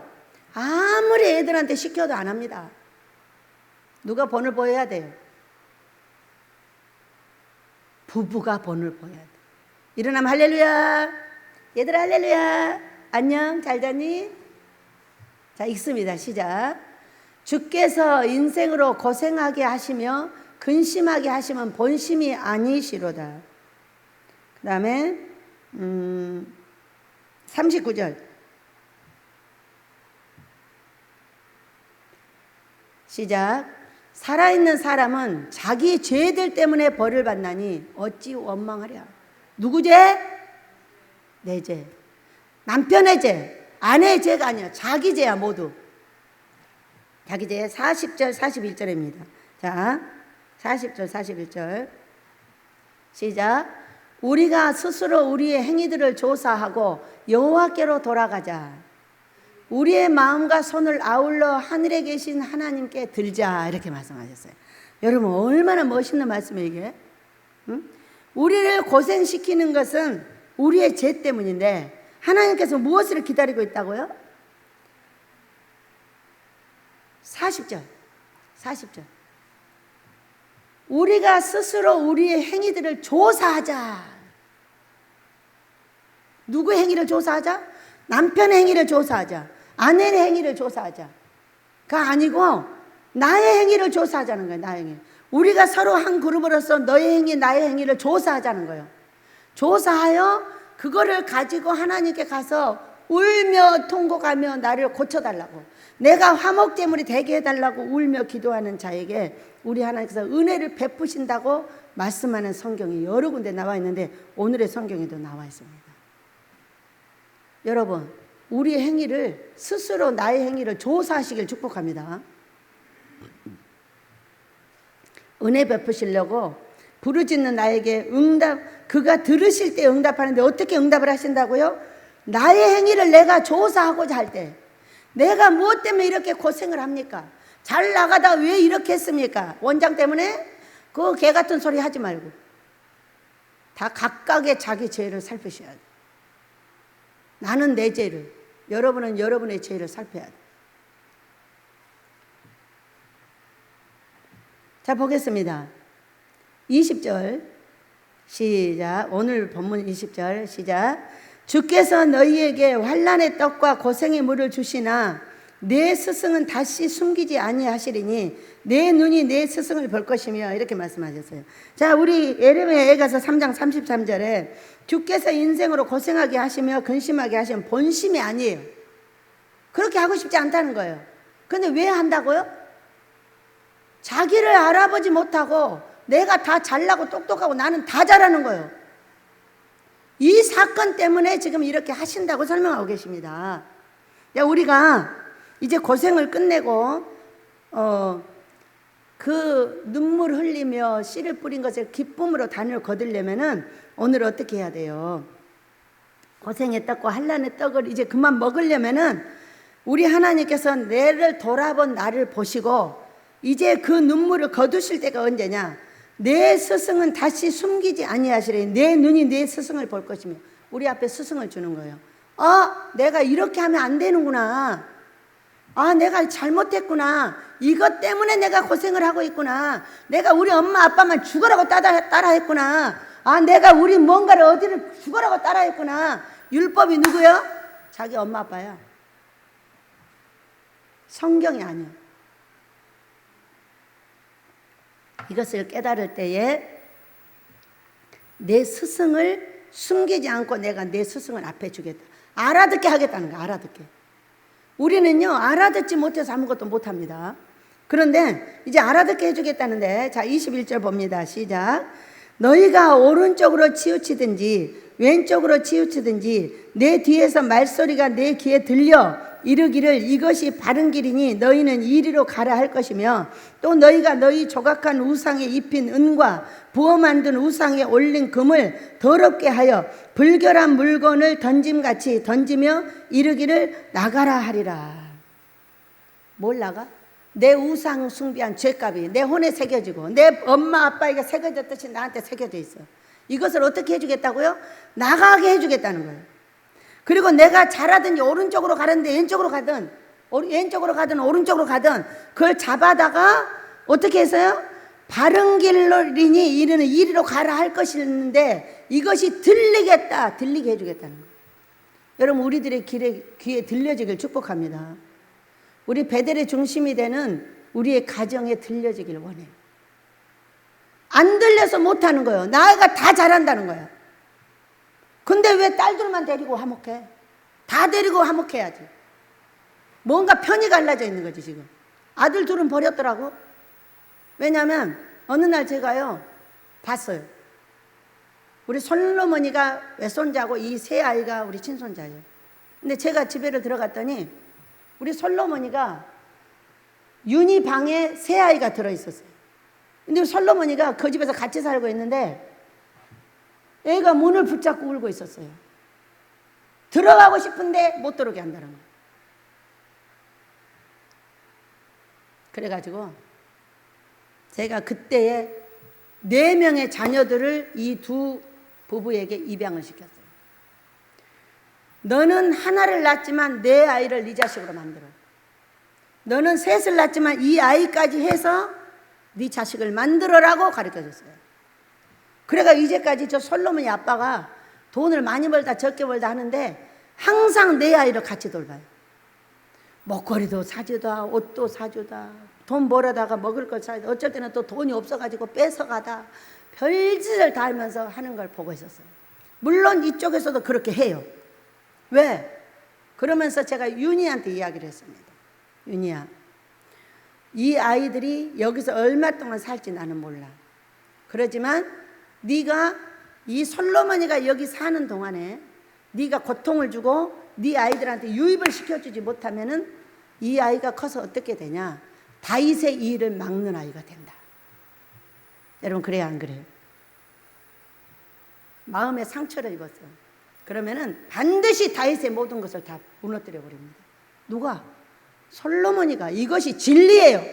아무리 애들한테 시켜도 안 합니다. 누가 본을 보여야 돼요? 부부가 본을 보여야 돼. 일어나면 할렐루야. 얘들아 할렐루야. 안녕, 잘 자니? 자, 읽습니다. 시작. 주께서 인생으로 고생하게 하시며 근심하게 하시면 본심이 아니시로다. 그 다음에 39절 시작. 살아있는 사람은 자기 죄들 때문에 벌을 받나니 어찌 원망하랴. 누구 죄? 내 죄. 남편의 죄, 아내의 죄가 아니야. 자기 죄야 모두. 자기 죄. 40절 41절입니다. 자, 40절 41절 시작. 우리가 스스로 우리의 행위들을 조사하고 여호와께로 돌아가자. 우리의 마음과 손을 아울러 하늘에 계신 하나님께 들자. 이렇게 말씀하셨어요. 여러분 얼마나 멋있는 말씀이에요 이게. 응? 우리를 고생시키는 것은 우리의 죄 때문인데 하나님께서 무엇을 기다리고 있다고요? 40절 우리가 스스로 우리의 행위들을 조사하자. 누구의 행위를 조사하자? 남편의 행위를 조사하자. 아내의 행위를 조사하자. 가 아니고 나의 행위를 조사하자는 거예요. 나의 행위. 우리가 서로 한 그룹으로서 너의 행위 나의 행위를 조사하자는 거예요. 조사하여 그거를 가지고 하나님께 가서 울며 통곡하며 나를 고쳐달라고, 내가 화목제물이 되게 해달라고 울며 기도하는 자에게 우리 하나님께서 은혜를 베푸신다고 말씀하는 성경이 여러 군데 나와 있는데 오늘의 성경에도 나와 있습니다. 여러분 우리의 행위를 스스로 나의 행위를 조사하시길 축복합니다. 은혜 베푸시려고 부르짖는 나에게 그가 들으실 때 응답하는데 어떻게 응답을 하신다고요? 나의 행위를 내가 조사하고자 할 때, 내가 무엇 때문에 이렇게 고생을 합니까? 잘 나가다 왜 이렇게 했습니까? 원장 때문에? 그 개 같은 소리 하지 말고 다 각각의 자기 죄를 살피셔야 돼. 나는 내 죄를, 여러분은 여러분의 죄를 살펴야 돼. 자, 보겠습니다. 20절 시작. 오늘 본문 20절 시작. 주께서 너희에게 환난의 떡과 고생의 물을 주시나 내 스승은 다시 숨기지 아니하시리니 내 눈이 내 스승을 볼 것이며, 이렇게 말씀하셨어요. 자, 우리 에레미야서 3장 33절에 주께서 인생으로 고생하게 하시며 근심하게 하시면 본심이 아니에요. 그렇게 하고 싶지 않다는 거예요. 근데 왜 한다고요? 자기를 알아보지 못하고 내가 다 잘나고 똑똑하고 나는 다 잘하는 거예요. 이 사건 때문에 지금 이렇게 하신다고 설명하고 계십니다. 야, 우리가 이제 고생을 끝내고 그 눈물 흘리며 씨를 뿌린 것을 기쁨으로 단을 거두려면은 오늘 어떻게 해야 돼요? 고생의 떡과 환난의 떡을 이제 그만 먹으려면은 우리 하나님께서 내를 돌아본 나를 보시고 이제 그 눈물을 거두실 때가 언제냐? 내 스승은 다시 숨기지 아니하시리니 내 눈이 내 스승을 볼 것이며, 우리 앞에 스승을 주는 거예요. 내가 이렇게 하면 안 되는구나. 내가 잘못했구나. 이것 때문에 내가 고생을 하고 있구나. 내가 우리 엄마 아빠만 죽으라고 따라했구나. 내가 우리 뭔가를 어디를 죽으라고 따라했구나. 율법이 누구야? 자기 엄마 아빠야. 성경이 아니야. 이것을 깨달을 때에 내 스승을 숨기지 않고 내가 내 스승을 앞에 주겠다. 알아듣게 하겠다는 거야. 알아듣게. 우리는요 알아듣지 못해서 아무것도 못합니다. 그런데 이제 알아듣게 해주겠다는데, 자 21절 봅니다. 시작. 너희가 오른쪽으로 치우치든지 왼쪽으로 치우치든지 내 뒤에서 말소리가 내 귀에 들려 이르기를 이것이 바른 길이니 너희는 이리로 가라 할 것이며, 또 너희가 너희 조각한 우상에 입힌 은과 부어 만든 우상에 올린 금을 더럽게 하여 불결한 물건을 던짐같이 던지며 이르기를 나가라 하리라. 뭘 나가? 내 우상 숭배한 죄값이 내 혼에 새겨지고 내 엄마 아빠에게 새겨졌듯이 나한테 새겨져 있어. 이것을 어떻게 해주겠다고요? 나가게 해주겠다는 거예요. 그리고 내가 잘하든지 오른쪽으로 가는데 왼쪽으로 가든 오른쪽으로 가든 그걸 잡아다가 어떻게 했어요? 바른 길로니 이르는 이리로 가라 할 것인데 이것이 들리게 해주겠다는 거예요. 여러분, 우리들의 귀에 들려지길 축복합니다. 우리 베델의 중심이 되는 우리의 가정에 들려지길 원해요. 안 들려서 못하는 거예요. 나가 다 잘한다는 거예요. 근데 왜 딸들만 데리고 화목해? 다 데리고 화목해야지. 뭔가 편이 갈라져 있는 거지 지금. 아들 둘은 버렸더라고. 왜냐하면 어느 날 제가요 봤어요. 우리 솔로몬이가 외손자고 이 세 아이가 우리 친손자예요. 근데 제가 집에를 들어갔더니 우리 솔로몬이가 윤희 방에 세 아이가 들어있었어요. 근데 솔로몬이가 그 집에서 같이 살고 있는데 애가 문을 붙잡고 울고 있었어요. 들어가고 싶은데 못 들어오게 한다는 거예요. 그래가지고 제가 그때에 4명의 자녀들을 이 두 부부에게 입양을 시켰어요. 너는 하나를 낳았지만 네 아이를 네 자식으로 만들어. 너는 셋을 낳았지만 이 아이까지 해서 네 자식을 만들어라고 가르쳐줬어요. 그래가 이제까지 저 솔로몬이 아빠가 돈을 많이 벌다 적게 벌다 하는데 항상 내 아이를 같이 돌봐요. 먹거리도 사주다, 옷도 사주다, 돈 벌어다가 먹을 걸 사주다, 어쩔 때는 또 돈이 없어가지고 뺏어가다 별짓을 다 하면서 하는 걸 보고 있었어요. 물론 이쪽에서도 그렇게 해요. 왜? 그러면서 제가 윤희한테 이야기를 했습니다. 윤희야, 이 아이들이 여기서 얼마 동안 살지 나는 몰라. 그러지만 네가 이 솔로몬이가 여기 사는 동안에 네가 고통을 주고 네 아이들한테 유입을 시켜주지 못하면은 이 아이가 커서 어떻게 되냐? 다윗의 일을 막는 아이가 된다. 여러분, 그래야 안 그래요? 마음에 상처를 입었어요. 그러면은 반드시 다윗의 모든 것을 다 무너뜨려 버립니다. 누가? 솔로몬이가. 이것이 진리예요.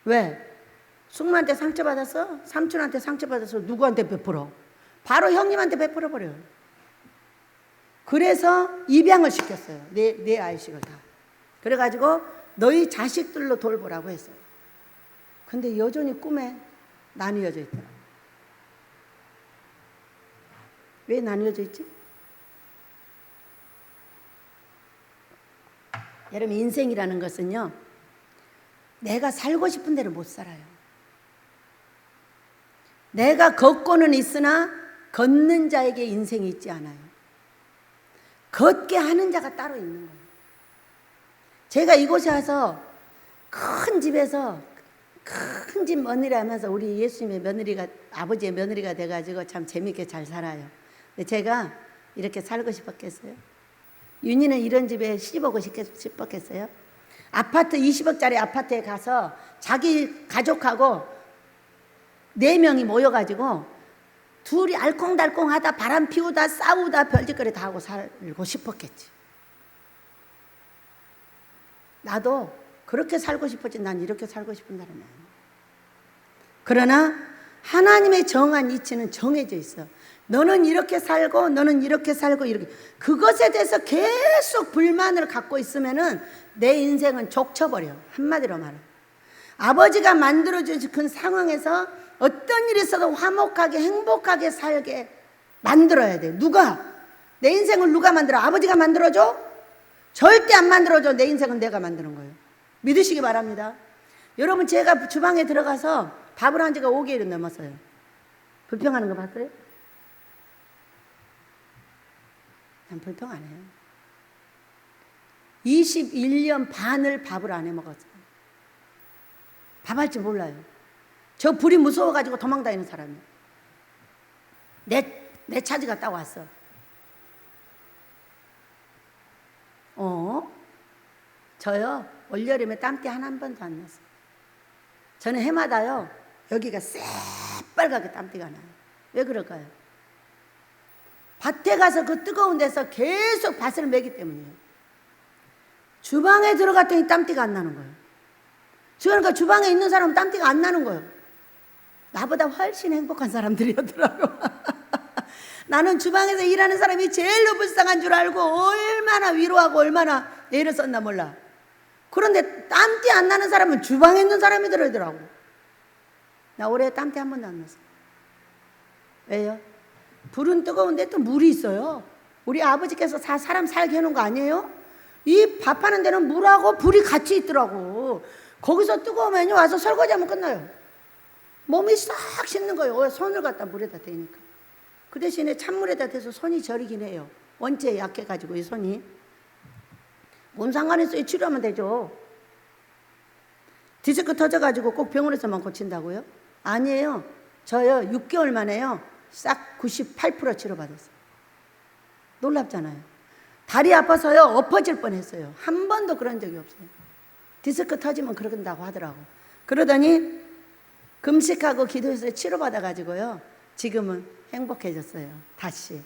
왜? 숙모한테 상처받았어? 삼촌한테 상처받았어? 누구한테 베풀어? 바로 형님한테 베풀어 버려요. 그래서 입양을 시켰어요. 네 아이씩을 다. 그래가지고 너희 자식들로 돌보라고 했어요. 근데 여전히 꿈에 나뉘어져 있더라. 왜 나뉘어져 있지? 여러분, 인생이라는 것은요, 내가 살고 싶은 대로 못 살아요. 내가 걷고는 있으나 걷는 자에게 인생이 있지 않아요. 걷게 하는 자가 따로 있는 거예요. 제가 이곳에 와서 큰 집에서 큰 집 며느리 하면서 우리 예수님의 며느리가, 아버지의 며느리가 돼가지고 참 재밌게 잘 살아요. 근데 제가 이렇게 살고 싶었겠어요? 윤희는 이런 집에 시집오고 싶었겠어요? 아파트 20억짜리 아파트에 가서 자기 가족하고 4명이 모여가지고 둘이 알콩달콩하다 바람 피우다 싸우다 별짓거리 다 하고 살고 싶었겠지. 나도 그렇게 살고 싶었지. 난 이렇게 살고 싶은 사람이 아니야. 그러나 하나님의 정한 이치는 정해져 있어. 너는 이렇게 살고 너는 이렇게 살고 이렇게. 그것에 대해서 계속 불만을 갖고 있으면은 내 인생은 족쳐버려. 한마디로 말해. 아버지가 만들어준 그 상황에서 어떤 일이 있어도 화목하게 행복하게 살게 만들어야 돼. 누가? 내 인생을 누가 만들어? 아버지가 만들어줘? 절대 안 만들어줘. 내 인생은 내가 만드는 거예요. 믿으시기 바랍니다. 여러분, 제가 주방에 들어가서 밥을 한 지가 5개월이 넘었어요. 불평하는 거 봤어요? 난 불평 안 해요. 21년 반을 밥을 안 해 먹었어요. 밥 할 줄 몰라요. 저 불이 무서워가지고 도망다니는 사람이에요. 내 차지가 딱 왔어. 저요, 올여름에 땀띠 한 번도 안 났어요. 저는 해마다요, 여기가 새빨갛게 땀띠가 나요. 왜 그럴까요? 밭에 가서 그 뜨거운 데서 계속 밭을 매기 때문이에요. 주방에 들어갔더니 땀띠가 안 나는 거예요. 그러니까 주방에 있는 사람은 땀띠가 안 나는 거예요. 나보다 훨씬 행복한 사람들이었더라고요. 나는 주방에서 일하는 사람이 제일로 불쌍한 줄 알고 얼마나 위로하고 얼마나 애를 썼나 몰라. 그런데 땀띠 안 나는 사람은 주방에 있는 사람이 들어더라고. 나 올해 땀띠 한 번도 안 났어. 왜요? 불은 뜨거운데 또 물이 있어요. 우리 아버지께서 사람 살게 해놓은 거 아니에요? 이 밥하는 데는 물하고 불이 같이 있더라고. 거기서 뜨거우면 와서 설거지하면 끝나요. 몸이 싹 식는 거예요. 손을 갖다 물에다 대니까. 그 대신에 찬물에다 대서 손이 저리긴 해요. 원체 약해가지고 이 손이. 뭔 상관있어요? 치료하면 되죠. 디스크 터져가지고 꼭 병원에서만 고친다고요? 아니에요. 저요 6개월 만에요 싹 98% 치료받았어요. 놀랍잖아요. 다리 아파서요 엎어질 뻔했어요. 한 번도 그런 적이 없어요. 디스크 터지면 그런다고 하더라고. 그러더니 금식하고 기도해서 치료받아가지고요 지금은 행복해졌어요. 다시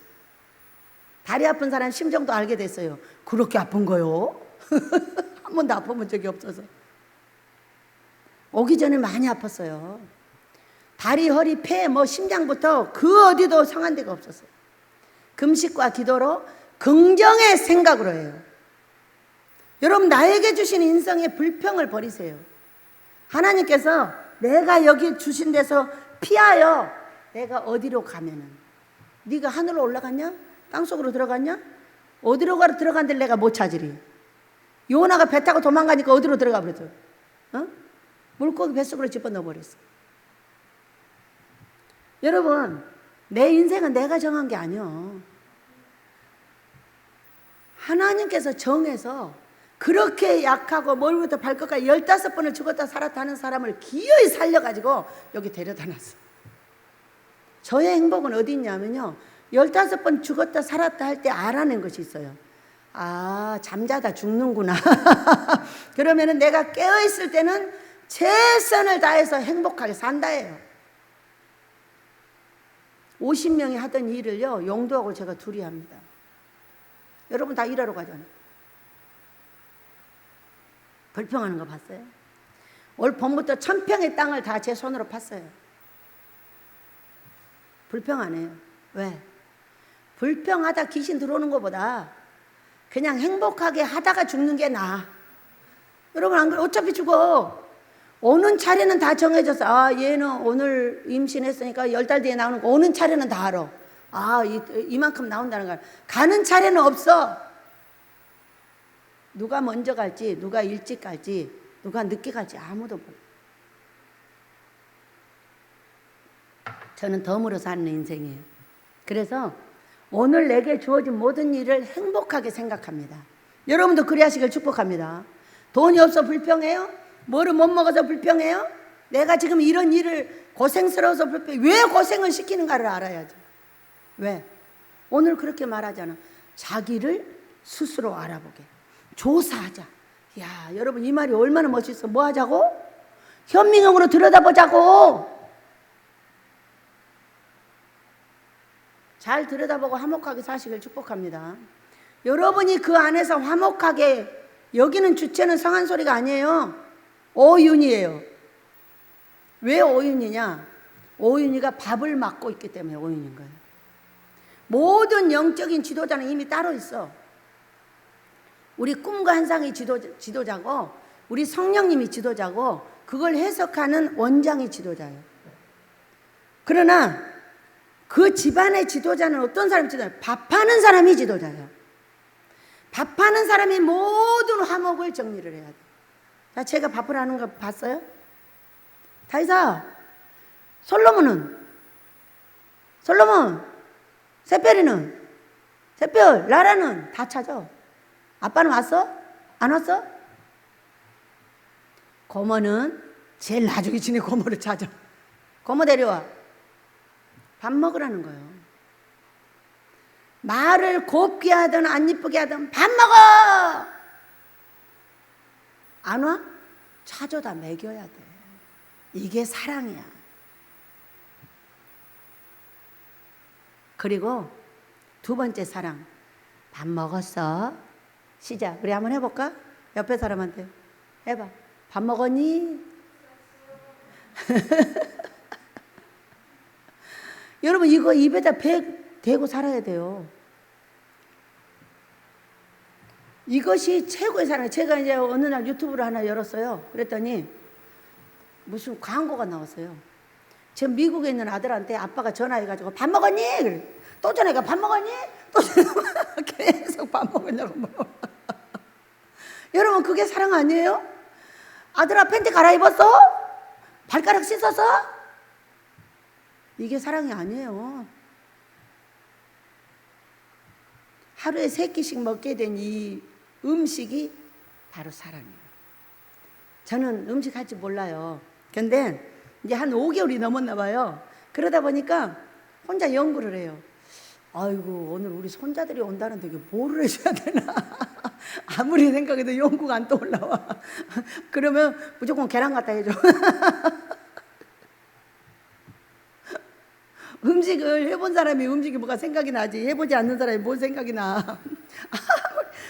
다리 아픈 사람 심정도 알게 됐어요. 그렇게 아픈 거요? 한 번도 아파본 적이 없어서. 오기 전에 많이 아팠어요. 다리, 허리, 폐, 심장부터 그 어디도 상한 데가 없었어요. 금식과 기도로 긍정의 생각으로 해요. 여러분 나에게 주신 인성의 불평을 버리세요. 하나님께서 내가 여기 주신 데서 피하여 내가 어디로 가면은 네가 하늘로 올라갔냐? 땅속으로 들어갔냐? 어디로 들어간 데를 내가 못 찾으리. 요나가 배 타고 도망가니까 어디로 들어가 버렸어? 물고기 뱃속으로 집어넣어 버렸어. 여러분 내 인생은 내가 정한 게 아니요. 하나님께서 정해서 그렇게 약하고 머리부터 발끝까지 15번을 죽었다 살았다 하는 사람을 기어이 살려가지고 여기 데려다 놨어. 저의 행복은 어디 있냐면요 15번 죽었다 살았다 할 때 알아낸 것이 있어요. 아 잠자다 죽는구나. 그러면은 내가 깨어있을 때는 최선을 다해서 행복하게 산다예요. 50명이 하던 일을요 용도하고 제가 둘이 합니다. 여러분 다 일하러 가잖아요. 불평하는 거 봤어요? 올 봄부터 1000평의 땅을 다 제 손으로 팠어요. 불평 안 해요. 왜? 불평하다 귀신 들어오는 것보다 그냥 행복하게 하다가 죽는 게 나아. 여러분 안 그래? 어차피 죽어. 오는 차례는 다 정해졌어. 아 얘는 오늘 임신했으니까 10달 뒤에 나오는 거 오는 차례는 다 알아. 아 이만큼 나온다는 걸. 가는 차례는 없어. 누가 먼저 갈지 누가 일찍 갈지 누가 늦게 갈지 아무도 몰라. 저는 덤으로 사는 인생이에요. 그래서 오늘 내게 주어진 모든 일을 행복하게 생각합니다. 여러분도 그래 하시길 축복합니다. 돈이 없어 불평해요? 뭐를 못 먹어서 불평해요? 내가 지금 이런 일을 고생스러워서 불평해. 왜 고생을 시키는가를 알아야죠. 왜? 오늘 그렇게 말하잖아. 자기를 스스로 알아보게. 조사하자. 야, 여러분 이 말이 얼마나 멋있어. 뭐 하자고? 현미경으로 들여다보자고. 잘 들여다보고 화목하게 사시길 축복합니다. 여러분이 그 안에서 화목하게 여기는 주체는 성한 소리가 아니에요. 오윤이에요. 왜 오윤이냐? 오윤이가 밥을 맡고 있기 때문에 오윤인 거예요. 모든 영적인 지도자는 이미 따로 있어. 우리 꿈과 환상이 지도자고 우리 성령님이 지도자고 그걸 해석하는 원장이 지도자예요. 그러나 그 집안의 지도자는 어떤 사람이 지도자예요? 밥하는 사람이 지도자예요. 밥하는 사람이 모든 화목을 정리를 해야 돼요. 자, 제가 밥을 하는 거 봤어요? 다이사, 솔로몬, 새별이는, 새별, 라라는 다 찾아. 아빠는 왔어? 안 왔어? 고모는 제일 나중에 지내 고모를 찾아. 고모 데려와. 밥 먹으라는 거예요. 말을 곱게 하든 안 이쁘게 하든 밥 먹어! 안 와? 찾아다 먹여야 돼. 이게 사랑이야. 그리고 두 번째 사랑. 밥 먹었어? 시작. 우리 한번 해볼까? 옆에 사람한테 해봐. 밥 먹었니? 여러분 이거 입에다 대고 살아야 돼요. 이것이 최고의 사랑. 제가 이제 어느 날 유튜브를 하나 열었어요. 그랬더니 무슨 광고가 나왔어요. 지금 미국에 있는 아들한테 아빠가 전화해가지고 밥 먹었니? 그래. 또 전화해가 밥 먹었니? 또 전화 계속 밥 먹었냐고 물어봐. 여러분 그게 사랑 아니에요? 아들아 팬티 갈아입었어? 발가락 씻었어? 이게 사랑이 아니에요. 하루에 3끼씩 먹게 된 이 음식이 바로 사랑이에요. 저는 음식 할 줄 몰라요. 근데 이제 한 5개월이 넘었나 봐요. 그러다 보니까 혼자 연구를 해요. 아이고 오늘 우리 손자들이 온다는데 이게 뭐를 해줘야 되나. 아무리 생각해도 연구가 안 떠올라와. 그러면 무조건 계란 갖다 해줘. 음식을 해본 사람이 음식이 뭐가 생각이 나지 해보지 않는 사람이 뭘 생각이 나.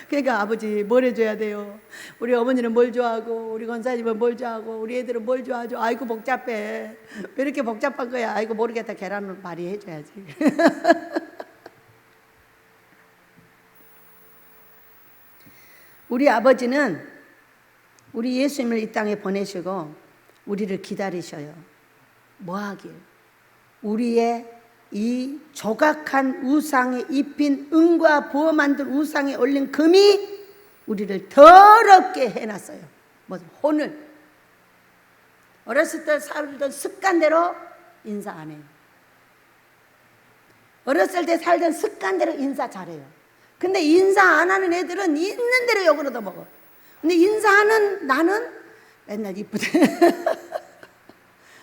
그러니까 아버지 뭘 해줘야 돼요. 우리 어머니는 뭘 좋아하고 우리 권사님은 뭘 좋아하고 우리 애들은 뭘 좋아하죠. 아이고 복잡해. 왜 이렇게 복잡한 거야. 아이고 모르겠다. 계란을 많이 해줘야지. 우리 아버지는 우리 예수님을 이 땅에 보내시고 우리를 기다리셔요. 뭐 하길? 우리의 이 조각한 우상에 입힌 은과 부어 만든 우상에 올린 금이 우리를 더럽게 해놨어요. 뭐 혼을. 어렸을 때 살던 습관대로 인사 안 해요. 어렸을 때 살던 습관대로 인사 잘해요. 근데 인사 안 하는 애들은 있는 대로 욕을 얻어먹어. 근데 인사하는 나는 맨날 이쁘대.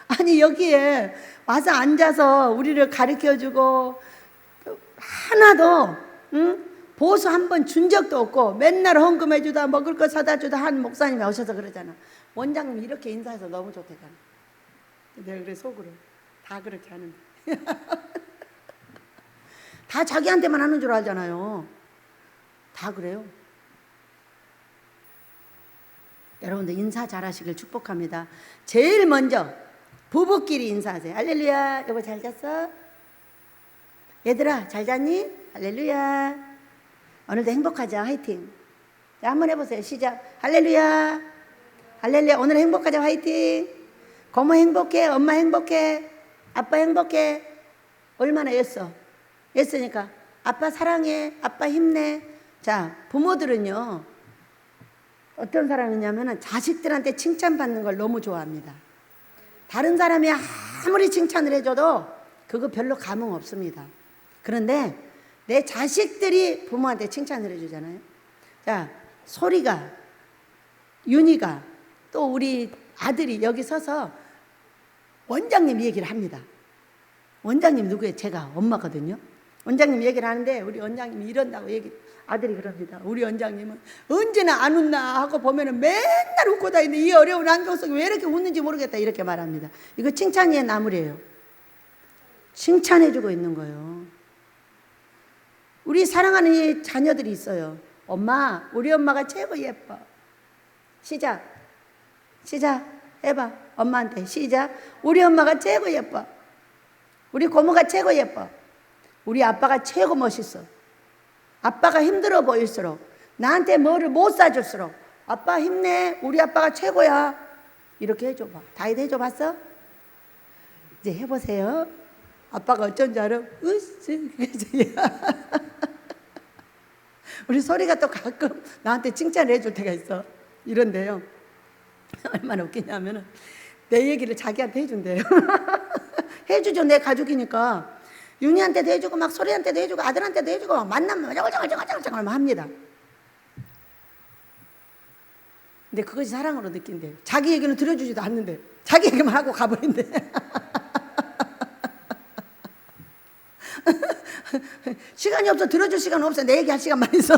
아니 여기에 와서 앉아서 우리를 가르쳐주고 하나도 보수 한 번 준 적도 없고 맨날 헌금해주다 먹을 거 사다 주다 한 목사님이 오셔서 그러잖아. 원장님이 이렇게 인사해서 너무 좋대잖아. 내가 그래 속으로 다 그렇게 하는데 다 자기한테만 하는 줄 알잖아요. 다 그래요. 여러분들 인사 잘하시길 축복합니다. 제일 먼저 부부끼리 인사하세요. 할렐루야. 여보 잘 잤어? 얘들아 잘 잤니? 할렐루야. 오늘도 행복하자. 화이팅. 자, 한번 해보세요. 시작. 할렐루야. 할렐루야. 오늘 행복하자. 화이팅. 고모 행복해. 엄마 행복해. 아빠 행복해. 얼마나 애써? 애쓰니까 아빠 사랑해. 아빠 힘내. 자, 부모들은요 어떤 사람이냐면 자식들한테 칭찬받는 걸 너무 좋아합니다. 다른 사람이 아무리 칭찬을 해줘도 그거 별로 감흥 없습니다. 그런데 내 자식들이 부모한테 칭찬을 해주잖아요. 자, 소리가, 윤희가 또 우리 아들이 여기 서서 원장님 얘기를 합니다. 원장님 누구예요? 제가 엄마거든요. 원장님 얘기를 하는데 우리 원장님이 이런다고 아들이 그럽니다. 우리 원장님은 언제나 안 웃나 하고 보면은 맨날 웃고 다니는데 이 어려운 환경 속에 왜 이렇게 웃는지 모르겠다 이렇게 말합니다. 이거 칭찬의 나무래요. 칭찬해주고 있는 거예요. 우리 사랑하는 자녀들이 있어요. 엄마, 우리 엄마가 최고 예뻐. 시작. 시작. 해봐. 엄마한테 시작. 우리 엄마가 최고 예뻐. 우리 고모가 최고 예뻐. 우리 아빠가 최고 멋있어. 아빠가 힘들어 보일수록 나한테 뭐를 못 사줄수록 아빠 힘내. 우리 아빠가 최고야. 이렇게 해줘봐. 다이도 해줘봤어? 이제 해보세요. 아빠가 어쩐 줄 알아? 으쓱. 우리 소리가 또 가끔 나한테 칭찬을 해줄 때가 있어. 이런데요. 얼마나 웃기냐면은 내 얘기를 자기한테 해준대요. 해주죠. 내 가족이니까. 윤희한테도 해주고 막 소리한테도 해주고 아들한테도 해주고 막 만나면 짱짱짱짱짱 합니다. 근데 그것이 사랑으로 느낀대요. 자기 얘기는 들어주지도 않는데 자기 얘기만 하고 가버린대. 시간이 없어. 들어줄 시간 없어. 내 얘기할 시간만 있어.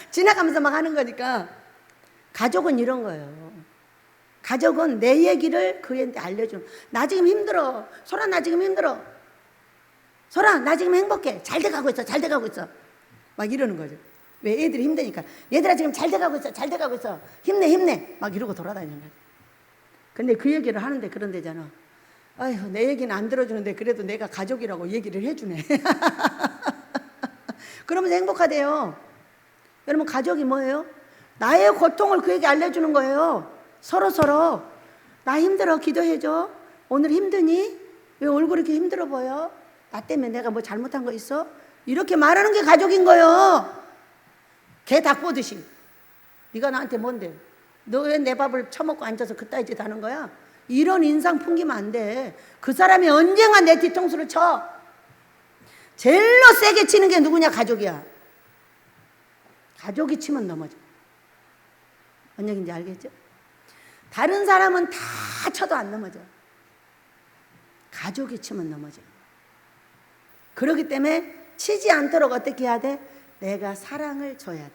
지나가면서 막 하는 거니까. 가족은 이런 거예요. 가족은 내 얘기를 그애한테 알려주는. 나 지금 힘들어. 소라 나 지금 힘들어. 소라 나 지금 행복해. 잘 돼가고 있어. 잘 돼가고 있어. 막 이러는 거죠. 왜? 애들이 힘드니까. 얘들아 지금 잘 돼가고 있어. 잘 돼가고 있어. 힘내 힘내. 막 이러고 돌아다니는 거죠. 근데 그 얘기를 하는데 그런 데잖아. 아휴, 내 얘기는 안 들어주는데 그래도 내가 가족이라고 얘기를 해주네. 그러면서 행복하대요. 여러분, 가족이 뭐예요? 나의 고통을 그에게 알려주는 거예요. 서로. 나 힘들어, 기도해줘. 오늘 힘드니? 왜 얼굴이 이렇게 힘들어 보여? 나 때문에 내가 뭐 잘못한 거 있어? 이렇게 말하는 게 가족인 거예요. 개 닭 보듯이. 네가 나한테 뭔데? 너 왜 내 밥을 처먹고 앉아서 그따위 짓 하는 거야? 이런 인상 풍기면 안 돼. 그 사람이 언젠가 내 뒤통수를 쳐. 제일로 세게 치는 게 누구냐? 가족이야. 가족이 치면 넘어져. 뭔 얘기인지 알겠죠? 다른 사람은 다 쳐도 안 넘어져. 가족이 치면 넘어져. 그렇기 때문에 치지 않도록 어떻게 해야 돼? 내가 사랑을 줘야 돼.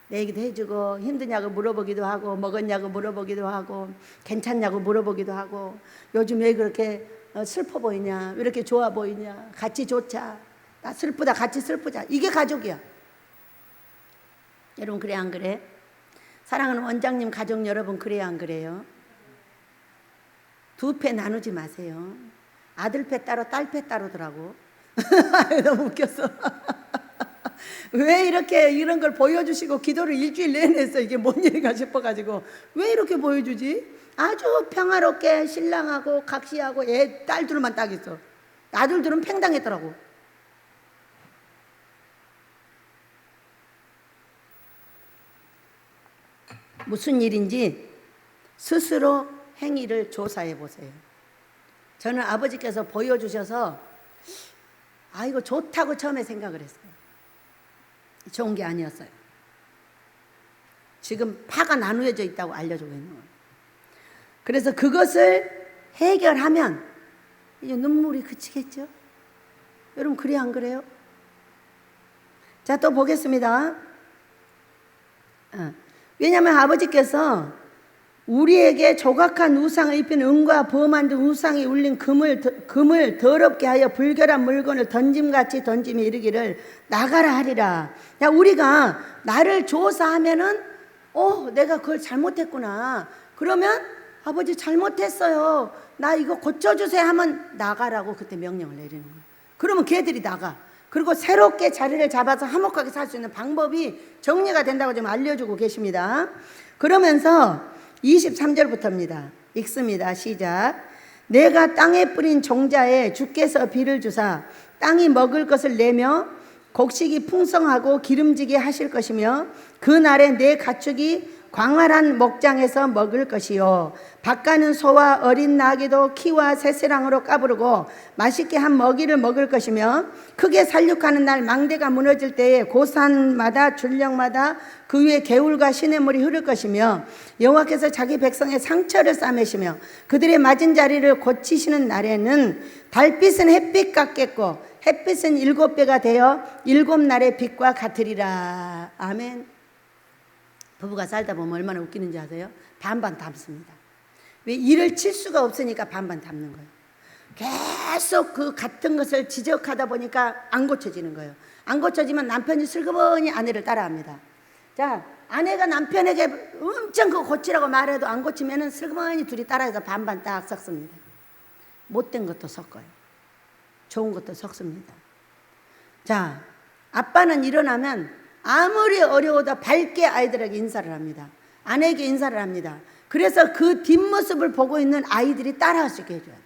내 얘기도 해주고, 힘드냐고 물어보기도 하고, 먹었냐고 물어보기도 하고, 괜찮냐고 물어보기도 하고, 요즘 왜 그렇게 슬퍼 보이냐? 왜 이렇게 좋아 보이냐? 같이 좋자. 나 슬프다, 같이 슬프자. 이게 가족이야. 여러분, 그래 안 그래? 사랑하는 원장님 가족 여러분, 그래 안 그래요? 두 패 나누지 마세요. 아들 패 따로, 딸 패 따로더라고. 너무 웃겼어. 왜 이렇게 이런 걸 보여주시고 기도를 일주일 내내 했어? 이게 뭔 일인가 싶어가지고. 왜 이렇게 보여주지? 아주 평화롭게 신랑하고 각시하고 애 딸들만 딱 있어. 아들들은 팽당했더라고. 무슨 일인지 스스로 행위를 조사해 보세요. 저는 아버지께서 보여주셔서 이거 좋다고 처음에 생각을 했어요. 좋은 게 아니었어요. 지금 파가 나누어져 있다고 알려주고 있는 거예요. 그래서 그것을 해결하면 이제 눈물이 그치겠죠? 여러분, 그래 안 그래요? 자, 또 보겠습니다. 왜냐하면 아버지께서 우리에게 조각한 우상을 입힌 은과 범한 우상이 울린 금을 더럽게 하여 불결한 물건을 던짐같이 던짐에 이르기를 나가라 하리라. 야, 우리가 나를 조사하면은 내가 그걸 잘못했구나. 그러면 아버지 잘못했어요. 나 이거 고쳐주세요 하면 나가라고 그때 명령을 내리는 거예요. 그러면 걔들이 나가. 그리고 새롭게 자리를 잡아서 화목하게 살 수 있는 방법이 정리가 된다고 좀 알려주고 계십니다. 그러면서 23절부터입니다. 읽습니다. 시작. 내가 땅에 뿌린 종자에 주께서 비를 주사 땅이 먹을 것을 내며 곡식이 풍성하고 기름지게 하실 것이며 그 날에 내 가축이 광활한 목장에서 먹을 것이요 밭가는 소와 어린 나귀도 키와 새새랑으로 까부르고 맛있게 한 먹이를 먹을 것이며 크게 살육하는 날 망대가 무너질 때에 고산마다 줄령마다 그 위에 개울과 시냇물이 흐를 것이며 여호와께서 자기 백성의 상처를 싸매시며 그들의 맞은 자리를 고치시는 날에는 달빛은 햇빛 같겠고 햇빛은 7배가 되어 7날의 빛과 같으리라. 아멘. 부부가 살다 보면 얼마나 웃기는지 아세요? 반반 담습니다. 왜? 일을 칠 수가 없으니까 반반 담는 거예요. 계속 그 같은 것을 지적하다 보니까 안 고쳐지는 거예요. 안 고쳐지면 남편이 슬그머니 아내를 따라합니다. 자, 아내가 남편에게 엄청 그거 고치라고 말해도 안 고치면은 슬그머니 둘이 따라해서 반반 딱 섞습니다. 못된 것도 섞어요. 좋은 것도 섞습니다. 자, 아빠는 일어나면 아무리 어려워도 밝게 아이들에게 인사를 합니다. 아내에게 인사를 합니다. 그래서 그 뒷모습을 보고 있는 아이들이 따라할 수 있게 해줘야 돼요.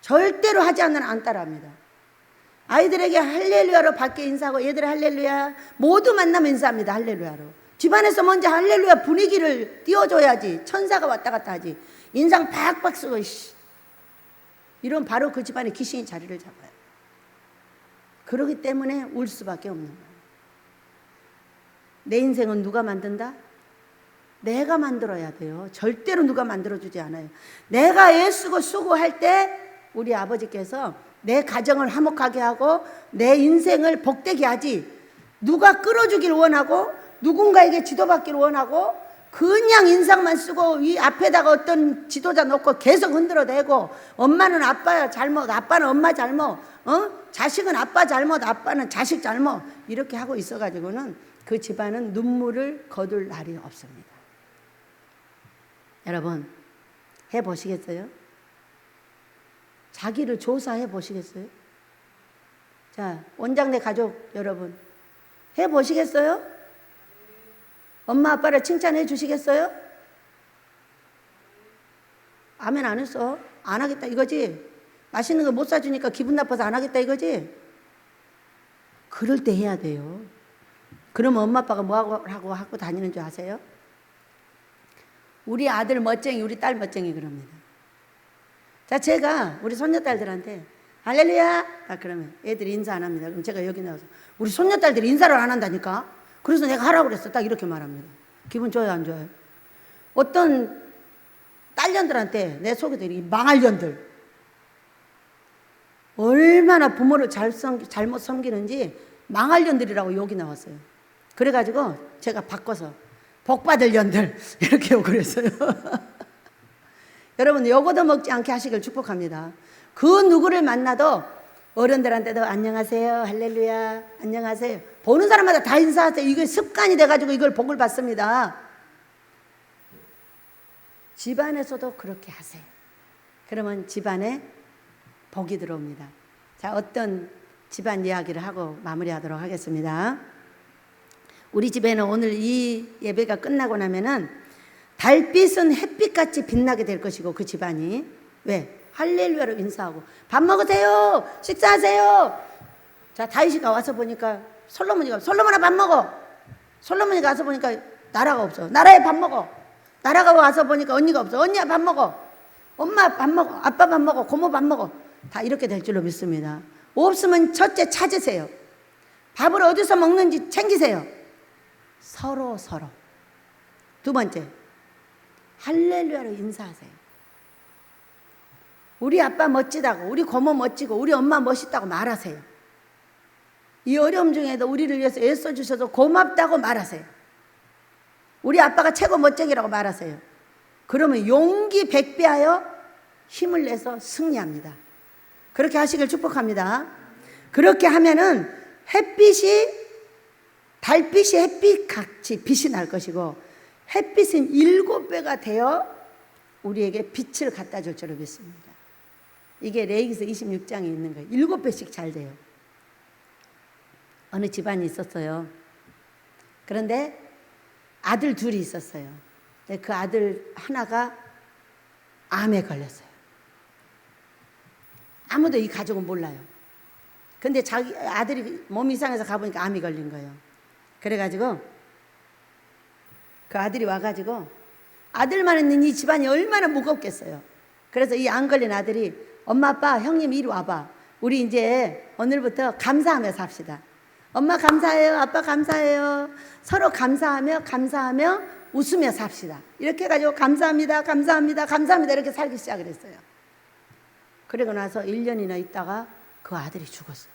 절대로 하지 않으면 안 따라합니다. 아이들에게 할렐루야로 밖에 인사하고 얘들아 할렐루야 모두 만나면 인사합니다. 할렐루야로. 집안에서 먼저 할렐루야 분위기를 띄워줘야지. 천사가 왔다 갔다 하지. 인상 팍팍 쓰고 이런 바로 그 집안에 귀신이 자리를 잡아요. 그러기 때문에 울 수밖에 없는 거예요. 내 인생은 누가 만든다? 내가 만들어야 돼요. 절대로 누가 만들어주지 않아요. 내가 애쓰고 수고할 때 우리 아버지께서 내 가정을 화목하게 하고 내 인생을 복되게 하지 누가 끌어주길 원하고 누군가에게 지도받기를 원하고 그냥 인상만 쓰고 이 앞에다가 어떤 지도자 놓고 계속 흔들어대고 엄마는 아빠 잘못, 아빠는 엄마 잘못, 자식은 아빠 잘못, 아빠는 자식 잘못 이렇게 하고 있어가지고는 그 집안은 눈물을 거둘 날이 없습니다. 여러분 해보시겠어요? 자기를 조사해 보시겠어요? 자, 원장내 가족 여러분, 해 보시겠어요? 엄마 아빠를 칭찬해 주시겠어요? 아멘 안 했어. 안 하겠다 이거지? 맛있는 거 못 사주니까 기분 나빠서 안 하겠다 이거지? 그럴 때 해야 돼요. 그러면 엄마 아빠가 뭐하고 하고 다니는 줄 아세요? 우리 아들 멋쟁이, 우리 딸 멋쟁이 그럽니다. 자, 제가 우리 손녀딸들한테 할렐루야! 그러면 애들이 인사 안 합니다. 그럼 제가 여기 나와서 우리 손녀딸들이 인사를 안 한다니까? 그래서 내가 하라고 그랬어. 딱 이렇게 말합니다. 기분 좋아요, 안 좋아요? 어떤 딸년들한테 내 속에도 이 망할년들 얼마나 부모를 잘못 섬기는지 망할년들이라고 욕이 나왔어요. 그래가지고 제가 바꿔서 복받을 년들 이렇게 욕을 했어요. 여러분 요거도 먹지 않게 하시길 축복합니다. 그 누구를 만나도 어른들한테도 안녕하세요, 할렐루야, 안녕하세요. 보는 사람마다 다 인사하세요. 이게 습관이 돼가지고 이걸 복을 받습니다. 집안에서도 그렇게 하세요. 그러면 집안에 복이 들어옵니다. 자, 어떤 집안 이야기를 하고 마무리하도록 하겠습니다. 우리 집에는 오늘 이 예배가 끝나고 나면은 달빛은 햇빛같이 빛나게 될 것이고 그 집안이 왜? 할렐루야로 인사하고 밥 먹으세요, 식사하세요. 자, 다윗이가 와서 보니까 솔로몬아 밥 먹어. 솔로몬이 가서 보니까 나라가 없어. 나라에 밥 먹어. 나라가 와서 보니까 언니가 없어. 언니야 밥 먹어. 엄마 밥 먹어. 아빠 밥 먹어. 고모 밥 먹어. 다 이렇게 될 줄로 믿습니다. 없으면 첫째 찾으세요. 밥을 어디서 먹는지 챙기세요. 서로. 두 번째, 할렐루야로 인사하세요. 우리 아빠 멋지다고, 우리 고모 멋지고, 우리 엄마 멋있다고 말하세요. 이 어려움 중에도 우리를 위해서 애써주셔서 고맙다고 말하세요. 우리 아빠가 최고 멋쟁이라고 말하세요. 그러면 용기 백배하여 힘을 내서 승리합니다. 그렇게 하시길 축복합니다. 그렇게 하면은 달빛이 햇빛같이 빛이 날 것이고 햇빛은 7배가 되어 우리에게 빛을 갖다 줄 줄로 믿습니다. 이게 레위기서 26장에 있는 거예요. 7배씩 잘 돼요. 어느 집안이 있었어요. 그런데 아들 둘이 있었어요. 그 아들 하나가 암에 걸렸어요. 아무도 이 가족은 몰라요. 근데 자기 아들이 몸이 이상해서 가보니까 암이 걸린 거예요. 그래가지고 그 아들이 와가지고 아들만 있는 이 집안이 얼마나 무겁겠어요. 그래서 이 안 걸린 아들이 엄마 아빠 형님 이리 와봐. 우리 이제 오늘부터 감사하며 삽시다. 엄마 감사해요. 아빠 감사해요. 서로 감사하며 웃으며 삽시다. 이렇게 해가지고 감사합니다 이렇게 살기 시작을 했어요. 그러고 나서 1년이나 있다가 그 아들이 죽었어요.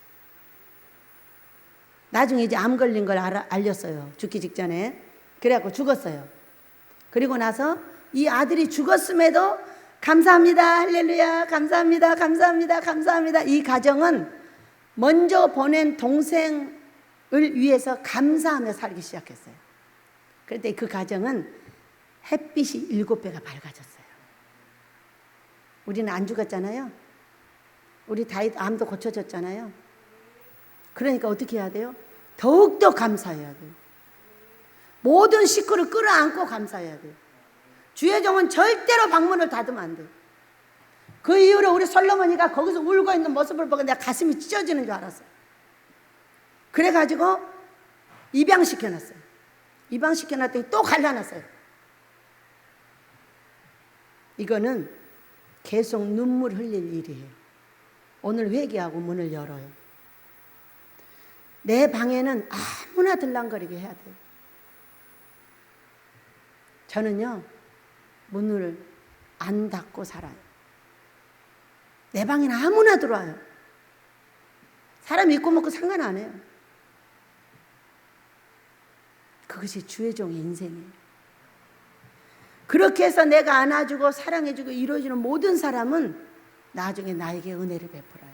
나중에 이제 암 걸린 걸 알렸어요. 죽기 직전에. 그래갖고 죽었어요. 그리고 나서 이 아들이 죽었음에도 감사합니다, 할렐루야, 감사합니다. 이 가정은 먼저 보낸 동생을 위해서 감사하며 살기 시작했어요. 그런데 그 가정은 햇빛이 7배가 밝아졌어요. 우리는 안 죽었잖아요. 우리 다윗 암도 고쳐졌잖아요. 그러니까 어떻게 해야 돼요? 더욱더 감사해야 돼요. 모든 식구를 끌어안고 감사해야 돼요. 주의 종은 절대로 방문을 닫으면 안 돼요. 그 이후로 우리 솔로몬이가 거기서 울고 있는 모습을 보고 내가 가슴이 찢어지는 줄 알았어요. 그래가지고 입양시켜놨어요. 입양시켜놨더니 또 갈라놨어요. 이거는 계속 눈물 흘릴 일이에요. 오늘 회개하고 문을 열어요. 내 방에는 아무나 들랑거리게 해야 돼요. 저는요, 문을 안 닫고 살아요. 내 방에는 아무나 들어와요. 사람 있고 먹고 상관 안 해요. 그것이 주의 종의 인생이에요. 그렇게 해서 내가 안아주고 사랑해주고 이루어주는 모든 사람은 나중에 나에게 은혜를 베풀어요.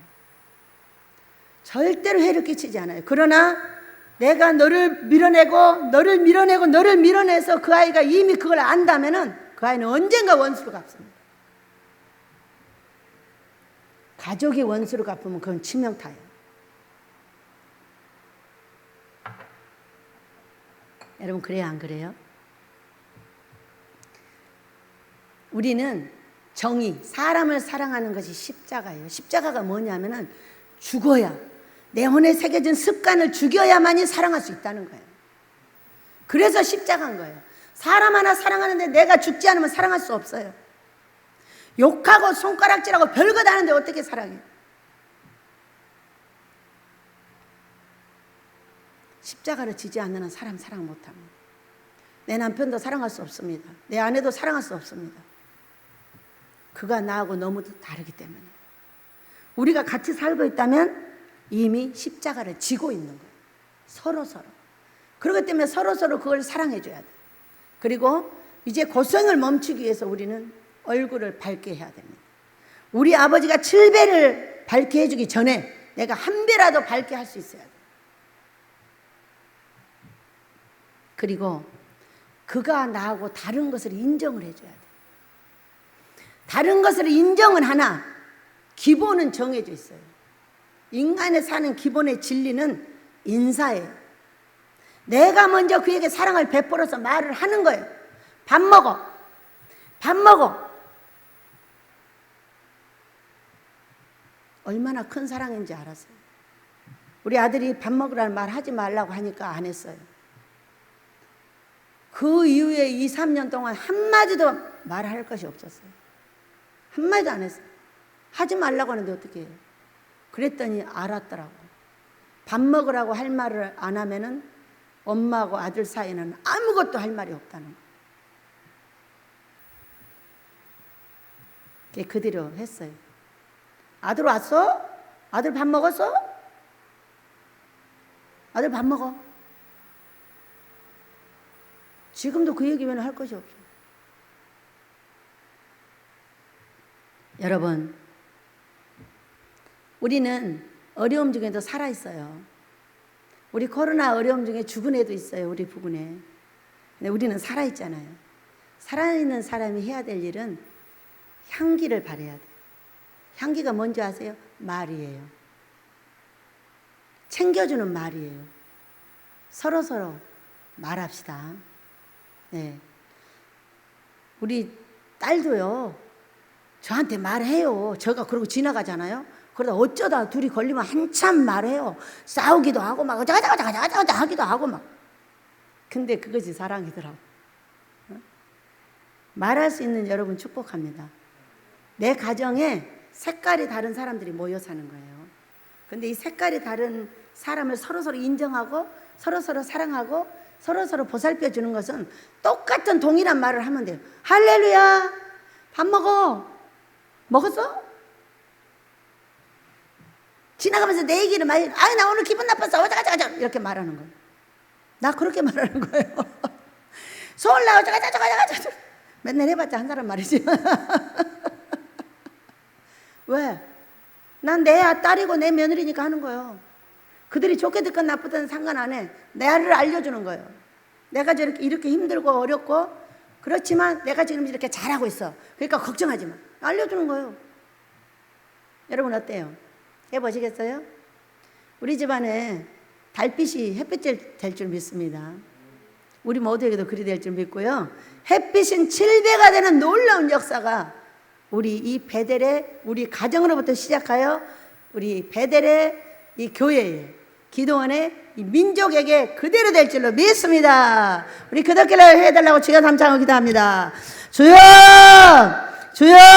절대로 해를 끼치지 않아요. 그러나 내가 너를 밀어내서 그 아이가 이미 그걸 안다면은 그 아이는 언젠가 원수로 갚습니다. 가족이 원수로 갚으면 그건 치명타예요. 여러분 그래요 안 그래요? 우리는 정의, 사람을 사랑하는 것이 십자가예요. 십자가가 뭐냐면은 죽어야, 내 혼에 새겨진 습관을 죽여야만이 사랑할 수 있다는 거예요. 그래서 십자가인 거예요. 사람 하나 사랑하는데 내가 죽지 않으면 사랑할 수 없어요. 욕하고 손가락질하고 별것 하는데 어떻게 사랑해? 십자가를 지지 않는 한 사람 사랑 못합니다. 내 남편도 사랑할 수 없습니다. 내 아내도 사랑할 수 없습니다. 그가 나하고 너무 다르기 때문에. 우리가 같이 살고 있다면 이미 십자가를 지고 있는 거예요. 서로. 그렇기 때문에 서로 그걸 사랑해 줘야 돼. 그리고 이제 고생을 멈추기 위해서 우리는 얼굴을 밝게 해야 됩니다. 우리 아버지가 7배를 밝게 해주기 전에 내가 1배라도 밝게 할 수 있어야 돼. 그리고 그가 나하고 다른 것을 인정을 해줘야 돼. 다른 것을 인정은 하나, 기본은 정해져 있어요. 인간의 사는 기본의 진리는 인사예요. 내가 먼저 그에게 사랑을 베풀어서 말을 하는 거예요. 밥 먹어. 얼마나 큰 사랑인지 알았어요. 우리 아들이 밥 먹으라는 말 하지 말라고 하니까 안 했어요. 그 이후에 2, 3년 동안 한마디도 말할 것이 없었어요. 한마디도 안 했어요. 하지 말라고 하는데 어떻게 해요? 그랬더니 알았더라고. 밥 먹으라고 할 말을 안 하면은 엄마하고 아들 사이에는 아무것도 할 말이 없다는 거예요. 그대로 했어요. 아들 왔어? 아들 밥 먹었어? 아들 밥 먹어. 지금도 그 얘기면 할 것이 없어요. 여러분, 우리는 어려움 중에도 살아있어요. 우리 코로나 어려움 중에 죽은 애도 있어요. 우리 부근에. 근데 우리는 살아있잖아요. 살아있는 사람이 해야 될 일은 향기를 바라야 돼요. 향기가 뭔지 아세요? 말이에요. 챙겨주는 말이에요. 서로 말합시다. 네. 우리 딸도요, 저한테 말해요. 제가 그러고 지나가잖아요. 그러다 어쩌다 둘이 걸리면 한참 말해요. 싸우기도 하고 막 어쩌자저쩌자저쩌자 하기도 하고 막. 근데 그것이 사랑이더라고. 말할 수 있는 여러분 축복합니다. 내 가정에 색깔이 다른 사람들이 모여 사는 거예요. 근데 이 색깔이 다른 사람을 서로 인정하고 서로 사랑하고 서로 보살펴 주는 것은 똑같은 동일한 말을 하면 돼요. 할렐루야, 밥 먹었어? 지나가면서 내 얘기를 많이, 나 오늘 기분 나빴어, 어쩌가저쩌 이렇게 말하는 거예요. 나 그렇게 말하는 거예요. 서울나 어쩌가저쩌 맨날 해봤자 한 사람 말이지. 왜? 난 내 딸이고 내 며느리니까 하는 거예요. 그들이 좋게 듣건 나쁘든 상관 안 해. 나를 알려주는 거예요. 내가 이렇게 힘들고 어렵고 그렇지만 내가 지금 이렇게 잘하고 있어. 그러니까 걱정하지 마. 알려주는 거예요. 여러분 어때요? 해보시겠어요? 우리 집안에 달빛이 햇빛이 될 줄 믿습니다. 우리 모두에게도 그리 될 줄 믿고요. 햇빛은 7배가 되는 놀라운 역사가 우리 이 베델의 우리 가정으로부터 시작하여 우리 베델의 이 교회에 기도원의 이 민족에게 그대로 될 줄로 믿습니다. 우리 그렇게 해달라고 주여 삼창을 기도합니다. 주여!